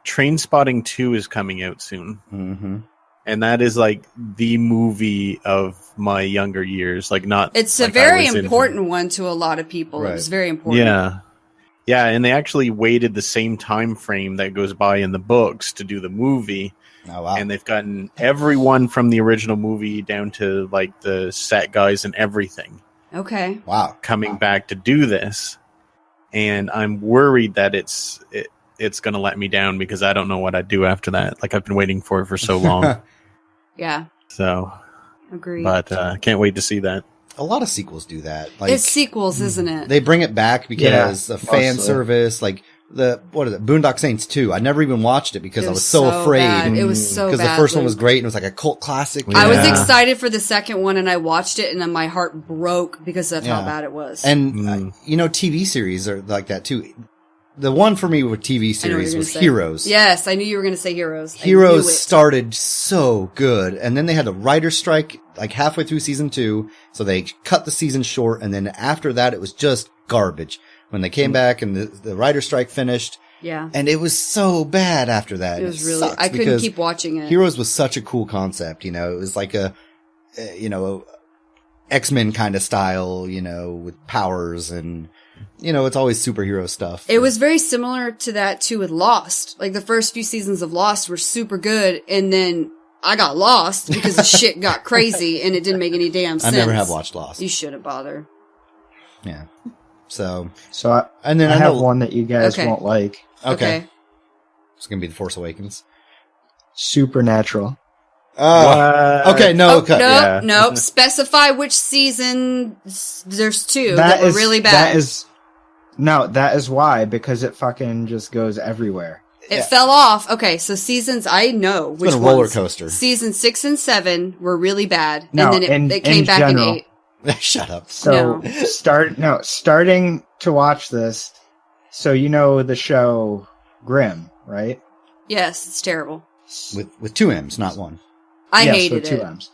Trainspotting 2 is coming out soon. Mm-hmm. and that is like the movie of my younger years. Like not. It's like a very I was important one to a lot of people. Right. It's very important. Yeah, and they actually waited the same time frame that goes by in the books to do the movie. Oh, wow. And they've gotten everyone from the original movie down to like the set guys and everything Okay. Wow. coming back to do this. And I'm worried that it's going to let me down because I don't know what I'd do after that. Like I've been waiting for it for so long. Yeah. So, Agreed. but can't wait to see that. A lot of sequels do that. Like, It's sequels, isn't it? they bring it back because Yeah, of fan mostly. service. Like what is it? Boondock Saints 2. I never even watched it because It I was so bad. afraid. It was so bad. Because the first one was Luke. great and it was like a cult classic. I was Yeah. excited for the second one, and I watched it, and then my heart broke because that's how Yeah. bad it was. And, TV series are like that too. The one for me with TV I know what you're series gonna was say. Heroes. Yes, I knew you were going to say Heroes. I knew Heroes it. started so good, and then they had a writer's strike like halfway through season 2, so they cut the season short, and then after that it was just garbage. When they came back and the writer's strike finished, Yeah. and it was so bad after that. It was and really, sucks I couldn't because keep watching it. Heroes was such a cool concept, It was like a X-Men kind of style, with powers and, it's always superhero stuff. It was very similar to that too with Lost. Like the first few seasons of Lost were super good, and then I got lost because the shit got crazy and it didn't make any damn I sense. never have watched Lost. You shouldn't bother. Yeah. So I then have one that you guys Okay. won't like. Okay. It's going to be The Force Awakens. Supernatural. Okay, no, cut. Nope, Yeah. nope. Specify which season. There's two that, That were is really bad. That is why, because it fucking just goes everywhere. It fell off. Okay, so seasons, I know which been a roller ones. coaster. Season 6 and 7 were really bad, No, and then it came in back general. in 8. Shut up. So starting to watch this. So the show Grimm, right? Yes, it's terrible. With two M's, not one. I Yes, hated with two it. M's.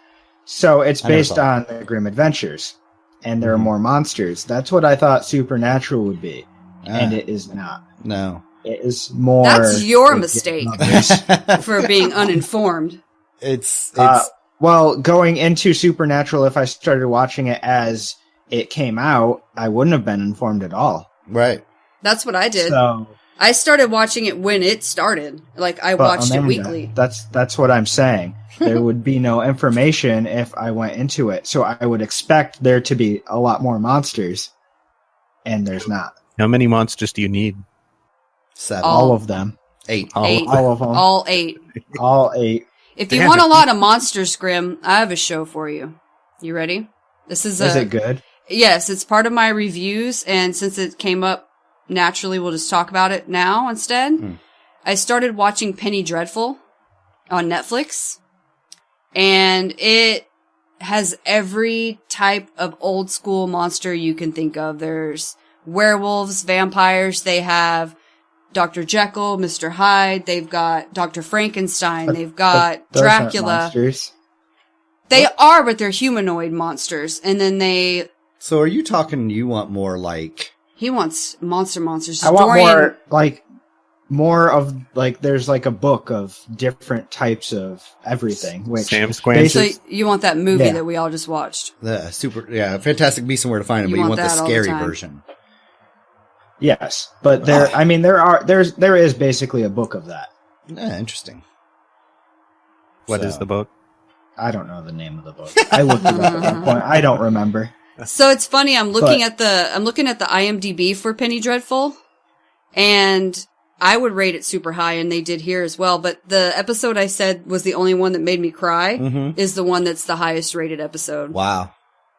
So it's I never based saw on the Grimm Adventures, and there Mhm. are more monsters. That's what I thought Supernatural would be, and Ah, it is not. no. It is more. That's your like, mistake. it's For being uninformed. it's Well, going into Supernatural, if I started watching it as it came out, I wouldn't have been informed at all. right. That's what I did. So, I started watching it when it started. Like, I but watched Amanda, it weekly. That's what I'm saying. There would be no information if I went into it. So I would expect there to be a lot more monsters, and there's not. How many monsters do you need? 7. All of them. 8. Eight. All of them. All 8. All 8. If you Damn want it. a lot of monsters, Grim, I have a show for you. You ready? This is Is it good? Yes, it's part of my reviews, and since it came up naturally, we'll just talk about it now instead. Hmm. I started watching Penny Dreadful on Netflix, and it has every type of old school monster you can think of. There's werewolves, vampires, they have Dr. Jekyll, Mr. Hyde, they've got Dr. Frankenstein, they've got Those aren't Dracula. monsters. They are, but they're humanoid monsters. And then So are you talking you want more like he wants monsters. I want Dorian- more of there's like a book of different types of everything. Which Sam So Squanches? you want that movie Yeah. that we all just watched? the Fantastic Beasts and Where to Find Them, You but you want want the that all the scary time. version. yes, but there is basically a book of that. Interesting. What is the book? I don't know the name of the book. I looked it up at one point. I don't remember. So it's funny. I'm looking But- at the IMDb for Penny Dreadful, and I would rate it super high, and they did here as well. But the episode I said was the only one that made me cry Mm-hmm. is the one that's the highest rated episode. Wow.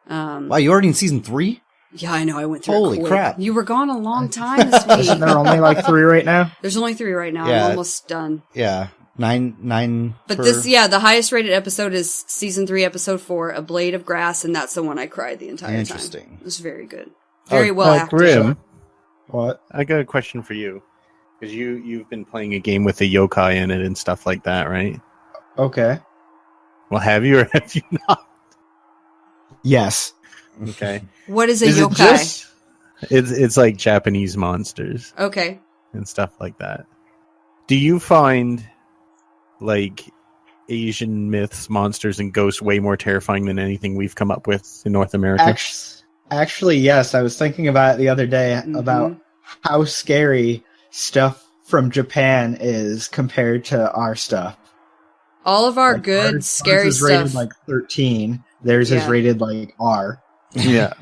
Um, Wow, you already in season 3? yeah, I know. I went through. Holy it quick. crap. You were gone a long time this Isn't week. there only 3 right now? There's only 3 right now. Yeah. I'm almost done. Yeah. 9 But per- the highest rated episode is season 3, episode 4, A Blade of Grass, and that's the one I cried the entire Interesting. time. It was very good. Very Oh, well acted. Grim, What? I got a question for you. Because you've been playing a game with a yokai in it and stuff like that, right? Okay. Well, have you or have you not? Yes. Okay. What is a Is it yokai? just- it's like Japanese monsters Okay. and stuff like that. Do you find Asian myths, monsters, and ghosts way more terrifying than anything we've come up with in North America? Actually, yes. I was thinking about it the other day about how scary stuff from Japan is compared to our stuff. All of our good, scary ours is stuff. rated like 13. Theirs is rated like R. Yeah.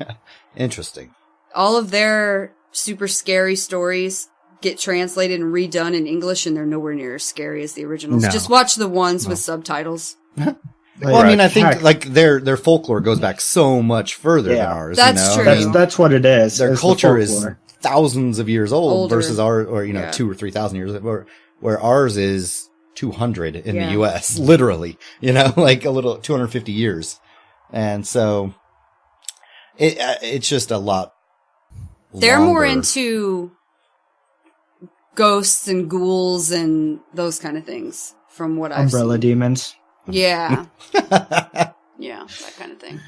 Interesting. All of their super scary stories get translated and redone in English, and they're nowhere near as scary as the originals. No. Just watch the ones with subtitles. Well, I mean, I think like their folklore goes back so much further than ours. That's you know? true. I mean, That's what it is. their the culture is folklore. thousands of years old Older. versus our, or 2,000 or 3,000 years, where ours is 200 in the U.S. Literally, like a little 250 years, and so it's just a lot. They're more longer. into ghosts and ghouls and those kind of things, from what I've Umbrella seen. demons. Yeah. That kind of thing.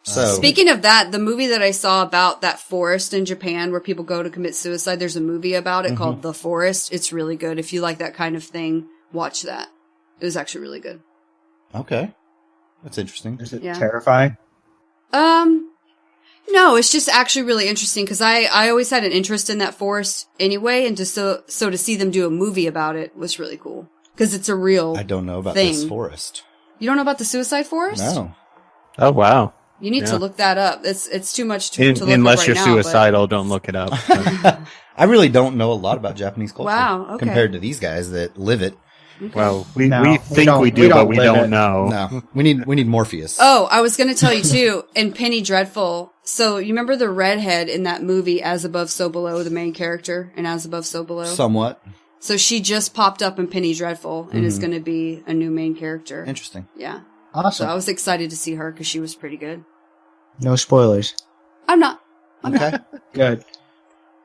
So Speaking of that, the movie that I saw about that forest in Japan where people go to commit suicide, there's a movie about it called The Forest. It's really good. If you like that kind of thing, watch that. It was actually really good. okay, that's interesting. Is it Yeah. terrifying? No, it's just actually really interesting because I always had an interest in that forest anyway, and just so to see them do a movie about it was really cool because it's a real I don't know about thing. this forest. You don't know about the suicide forest? No. Oh, wow. You need to look that up. It's too much to look Unless up you're right now, but- suicidal, don't look it up. I really don't know a lot about Japanese culture. Wow, okay. Compared to these guys that live it. Well, we No, we we think don't- we do, we but don't we live don't it. know. No, we need Morpheus. Oh, I was going to tell you too, in Penny Dreadful. So you remember the redhead in that movie, As Above, So Below, the main character in As Above, So Below? Somewhat So she just popped up in Penny Dreadful and is going to be a new main character. interesting. Yeah. Awesome. So I was excited to see her because she was pretty good. No spoilers. I'm not. Okay. Good.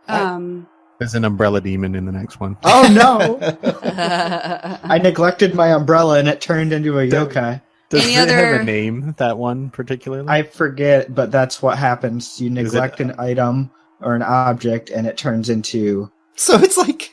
There's an umbrella demon in the next one. Oh no! I neglected my umbrella and it turned into a yokai. Does Any it have other- a name, that one particularly? I forget, but that's what happens. You neglect an item or an object and it turns into... So it's like,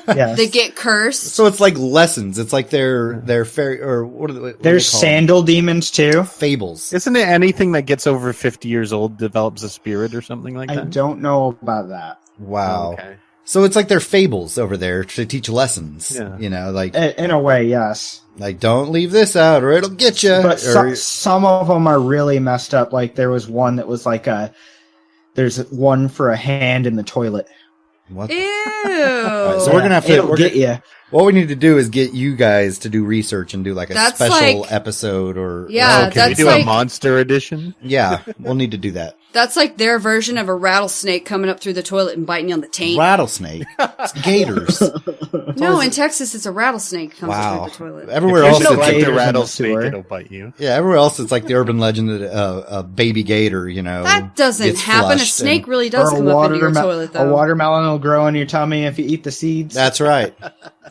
Yes. They get cursed. so it's like lessons. It's like their fairy, or what are they? There's sandal demons too. fables. Isn't it anything that gets over 50 years old develops a spirit or something like I that? don't know about that. Wow. Okay. So it's like their fables over there to teach lessons. Yeah. Like In a way, yes. don't leave this out or it'll get you. But some of them are really messed up. Like there was one that was like there's one for a hand in the toilet. What? Ew. Right, so we're gonna have to. It'll get you. What we need to do is get you guys to do research and do like a That's special like- episode or Yeah, Can we that's do like- a monster edition? yeah. We'll need to do that. That's like their version of a rattlesnake coming up through the toilet and biting you on the taint. Rattlesnake, it's gators. No, in Texas, it's a rattlesnake comes Wow. through the toilet. Everywhere If else, you it's neglect like gators the in the rattlesnake, sewer. it'll bite you. yeah. Everywhere else, it's like the urban legend that a baby gator, That doesn't gets happen. A flushed snake and- really does Or come up into your toilet, a though. watermelon will grow in your tummy if you eat the seeds. That's right.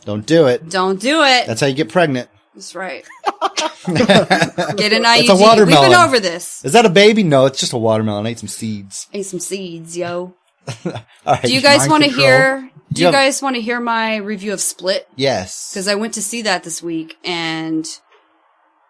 Don't do it. Don't do it. That's how you get pregnant. That's right. Get an IUD. It's a watermelon. We've been over this. Is that a baby? No, it's just a watermelon. I ate some seeds. Ate some seeds, yo. All right. Do you guys Mind want to control. hear? Do you Yeah. guys want to hear my review of Split? Yes. Because I went to see that this week, and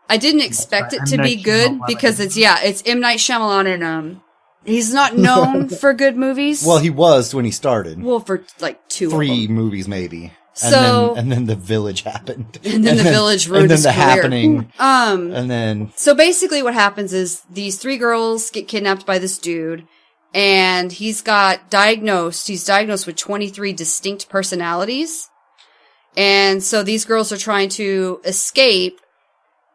I didn't expect it to M. be Night good Shyamalan. because it's M. Night Shyamalan, and he's not known for good movies. Well, he was when he started. well, for like two Three of them. movies, maybe. So- and then the village happened. And then the village ruined and then his the career. happening. Um, And then So basically what happens is these three girls get kidnapped by this dude, and he's diagnosed with 23 distinct personalities. And so these girls are trying to escape,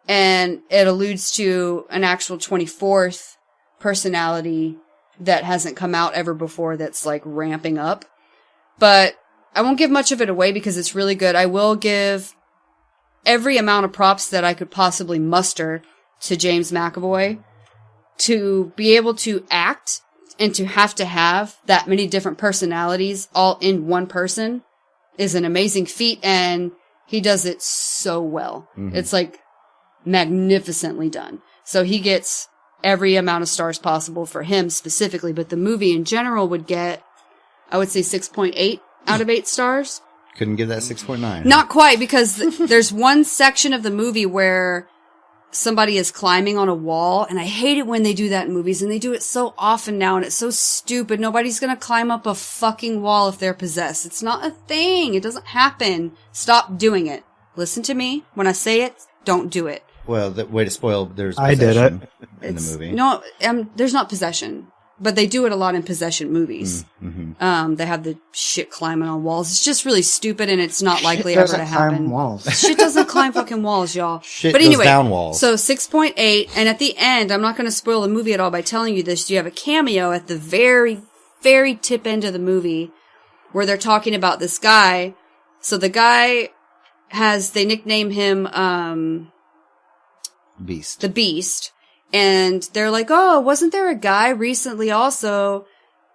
and it alludes to an actual 24th personality that hasn't come out ever before that's like ramping up. But I won't give much of it away because it's really good. I will give every amount of props that I could possibly muster to James McAvoy to be able to act and to have that many different personalities all in one person is an amazing feat, and he does it so well. Mhm. It's like magnificently done. So he gets every amount of stars possible for him specifically, but the movie in general would get, I would say 6.8 out of 8 stars. Couldn't give that 6.9. Not quite, because there's one section of the movie where somebody is climbing on a wall, and I hate it when they do that in movies, and they do it so often now, and it's so stupid. Nobody's gonna climb up a fucking wall if they're possessed. It's not a thing. It doesn't happen. Stop doing it. Listen to me. When I say it, don't do it. Well, the way to spoil, there's I did possession in the movie. No, there's not possession. But they do it a lot in possession movies. Mm-hmm. They have the shit climbing on walls. It's just really stupid, and it's not likely Shit ever doesn't to happen. climb walls. Shit doesn't climb fucking walls, y'all. Shit but goes anyway, down walls. So 6.8, and at the end, I'm not going to spoil the movie at all by telling you this. You have a cameo at the very, very tip end of the movie where they're talking about this guy. So the guy they nickname him Beast. the Beast. And they're like, oh, wasn't there a guy recently also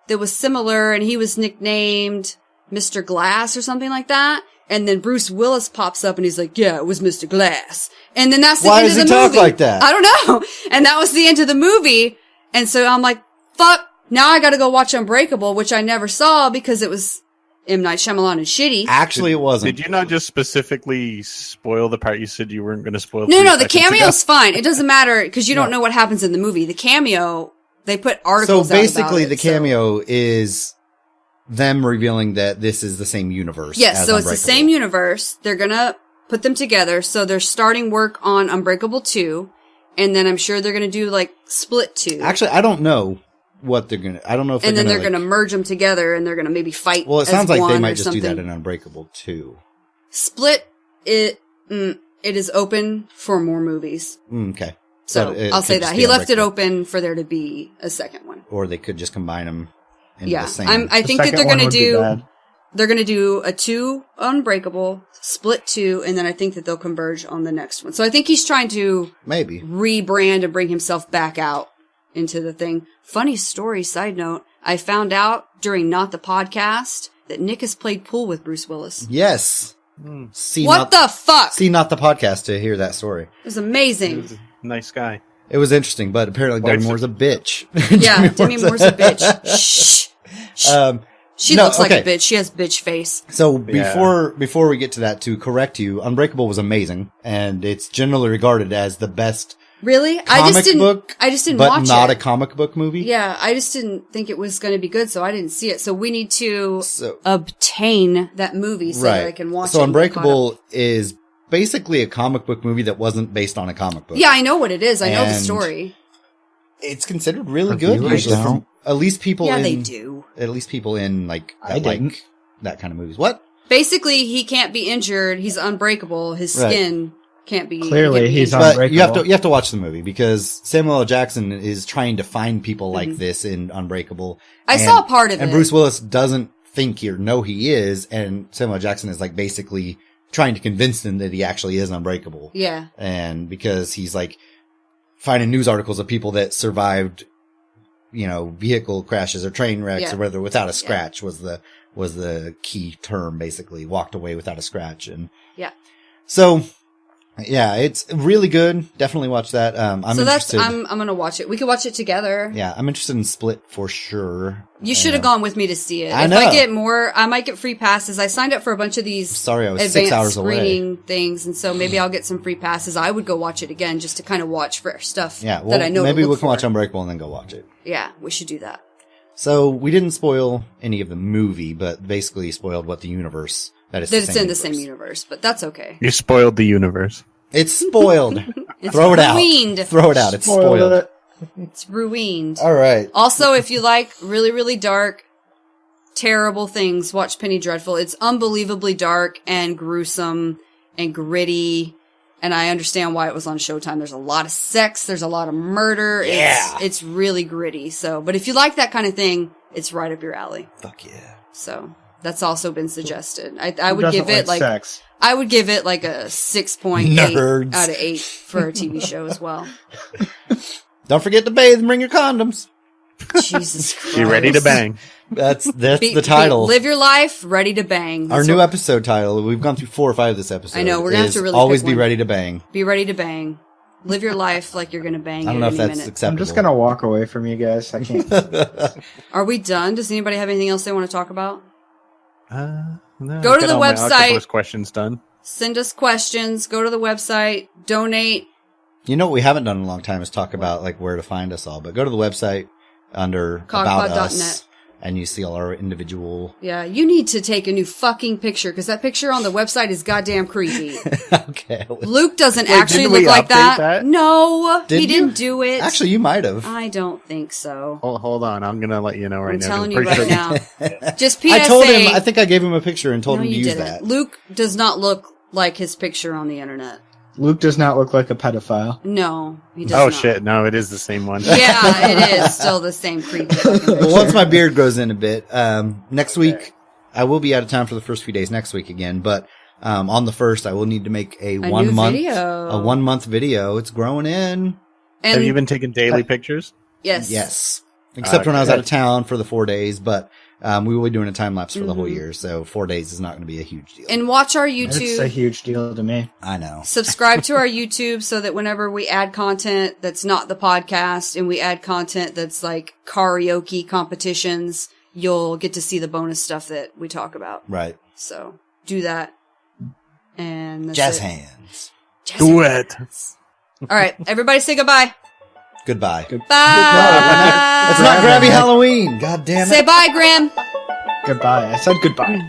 that was similar, and he was nicknamed Mr. Glass or something like that? And then Bruce Willis pops up and he's like, yeah, it was Mr. Glass. And then that's the Why end of the does he movie. talk like that? I don't know. And that was the end of the movie. And so I'm like, fuck, now I gotta go watch Unbreakable, which I never saw because it was M. Night Shyamalan and shitty. Actually, it wasn't. Did you not just specifically spoil the part you said you weren't going to spoil? No, 3 the seconds ago? cameo's fine. It doesn't matter because you don't know what happens in the movie. The cameo, they put articles So out basically, about the it, so- cameo is them revealing that this is the same universe. Yes, as so it's the Unbreakable. same universe. They're gonna put them together. So they're starting work on Unbreakable 2, and then I'm sure they're gonna do like Split 2. Actually, I don't know what they're gonna. I don't know if and then they're like, gonna merge them together, and they're gonna maybe fight. Well, it as sounds like one they or might just something. do that in Unbreakable too. Split. It is open for more movies. Okay. So But it I'll could say just that be he left it Unbreakable. open for there to be a second one. Or they could just combine them into Yeah, the same. I think that The they're second one gonna would be do. bad. They're going to do a 2 Unbreakable, Split 2, and then I think that they'll converge on the next one. So I think he's trying to Maybe. rebrand and bring himself back out into the thing. Funny story, side note, I found out during Not the Podcast that Nick has played pool with Bruce Willis. Yes. See What the fuck? See not the podcast to hear that story. It was amazing. He's a nice guy. It was interesting, but apparently Why Demi is Moore's a bitch. Yeah, Demi Moore's a bitch. Shh. She no, looks like okay. a bitch. She has bitch face. So Yeah. before we get to that, to correct you, Unbreakable was amazing, and it's generally regarded as the best Really? comic book, I just didn't but watch not it. a comic book movie. Yeah, I just didn't think it was going to be good, so I didn't see it. So we need to So obtain that movie so that I can watch it. So and get caught up. Unbreakable is basically a comic book movie that wasn't based on a comic book. Yeah, I know what it is. I know the And story. It's considered really Our good. viewers Usually don't. from at least people Yeah, in they do. at least people in like I that, didn't. like that kind of movies. What? Basically, he can't be injured. He's unbreakable. His Right. skin can't be. Clearly, he can't be he's injured. But Unbreakable. you have to watch the movie because Samuel L. Jackson is trying to find people like Mhm. this in Unbreakable. I And- saw part of and it. Bruce Willis doesn't think or know he is, and Samuel L. Jackson is like basically trying to convince them that he actually is unbreakable. Yeah. And because he's like finding news articles of people that survived, you know, vehicle crashes or train wrecks Yeah. or whether without a scratch was the key term, basically walked away without a scratch. And Yeah. so yeah, it's really good. Definitely watch that. I'm so that's interested. I'm gonna watch it. We could watch it together. Yeah, I'm interested in Split for sure. You should have gone with me to see it. I If know. I get more, I might get free passes. I signed up for a bunch of these Sorry, I was 6 advanced hours away. screening things, and so maybe I'll get some free passes. I would go watch it again just to kind of watch for stuff Yeah, well, that I know. maybe to we look can watch for. Unbreakable and then go watch it. Yeah, we should do that. So we didn't spoil any of the movie, but basically spoiled what the universe that is. That it's in the same universe, but that's okay. You spoiled the universe. It's spoiled. It's Throw it out. ruined. Throw it out. It's spoiled. it. It's ruined. All right. Also, if you like really, really dark, terrible things, watch Penny Dreadful. It's unbelievably dark and gruesome and gritty. And I understand why it was on Showtime. There's a lot of sex. There's a lot of murder. Yeah. It's really gritty. So, but if you like that kind of thing, it's right up your alley. Fuck yeah. So that's also been suggested. I Who would doesn't give it like sex. I would give it like a 6.8 Nerds. out of 8 for a TV show as well. Don't forget to bathe and bring your condoms. Jesus Christ. Be ready to bang. That's Be- the title. live your life, ready to bang. Our That's new what- episode title. We've gone through 4 or 5 this episode. I know, we're gonna have is to really always pick be one. ready to bang. Be ready to bang. Live your life like you're gonna bang I don't at know if any that's minute. acceptable. I'm just gonna walk away from you guys. I can't. Are we done? Does anybody have anything else they want to talk about? No, Go to got the all my website. octopus questions done. Send us questions. Go to the website. Donate. You know what we haven't done in a long time is talk about like where to find us all. But go to the website under About Us, Cogpod.net. and you see all our individual. Yeah, you need to take a new fucking picture because that picture on the website is goddamn creepy. Okay. Luke doesn't Wait, actually didn't look we like update that. that? No, Did he you? didn't do it. Actually, you might have. I don't think so. Hold on, I'm gonna let you know right I'm now. telling 'cause you I'm pretty right sure- now. Just PSA. I told him. I think I gave him a picture and told no, him to you use didn't. that. Luke does not look like his picture on the internet. Luke does not look like a pedophile. No, he does Oh not. shit! No, it is the same one. Yeah, it is still the same creepy fucking picture. Well, once my beard grows in a bit, next week I will be out of town for the first few days next week again. But on the 1st, I will need to make a new 1 month video. a 1 month video. It's growing in. And Have you been taking daily pictures? yes, Yes, except when I was Okay. out of town for the 4 days. But we will be doing a time lapse for the whole Mhm. year, so 4 days is not going to be a huge deal. And watch our It's a YouTube. huge deal to me. I know. Subscribe to our YouTube so that whenever we add content that's not the podcast and we add content that's like karaoke competitions, you'll get to see the bonus stuff that we talk about. Right. So do that. And that's Jazz it. hands. Jazz Do hands. it. All right, everybody say goodbye. Goodbye. Bye. It's not Grabby Halloween. God damn it. Say bye, Graham. Goodbye. I said goodbye.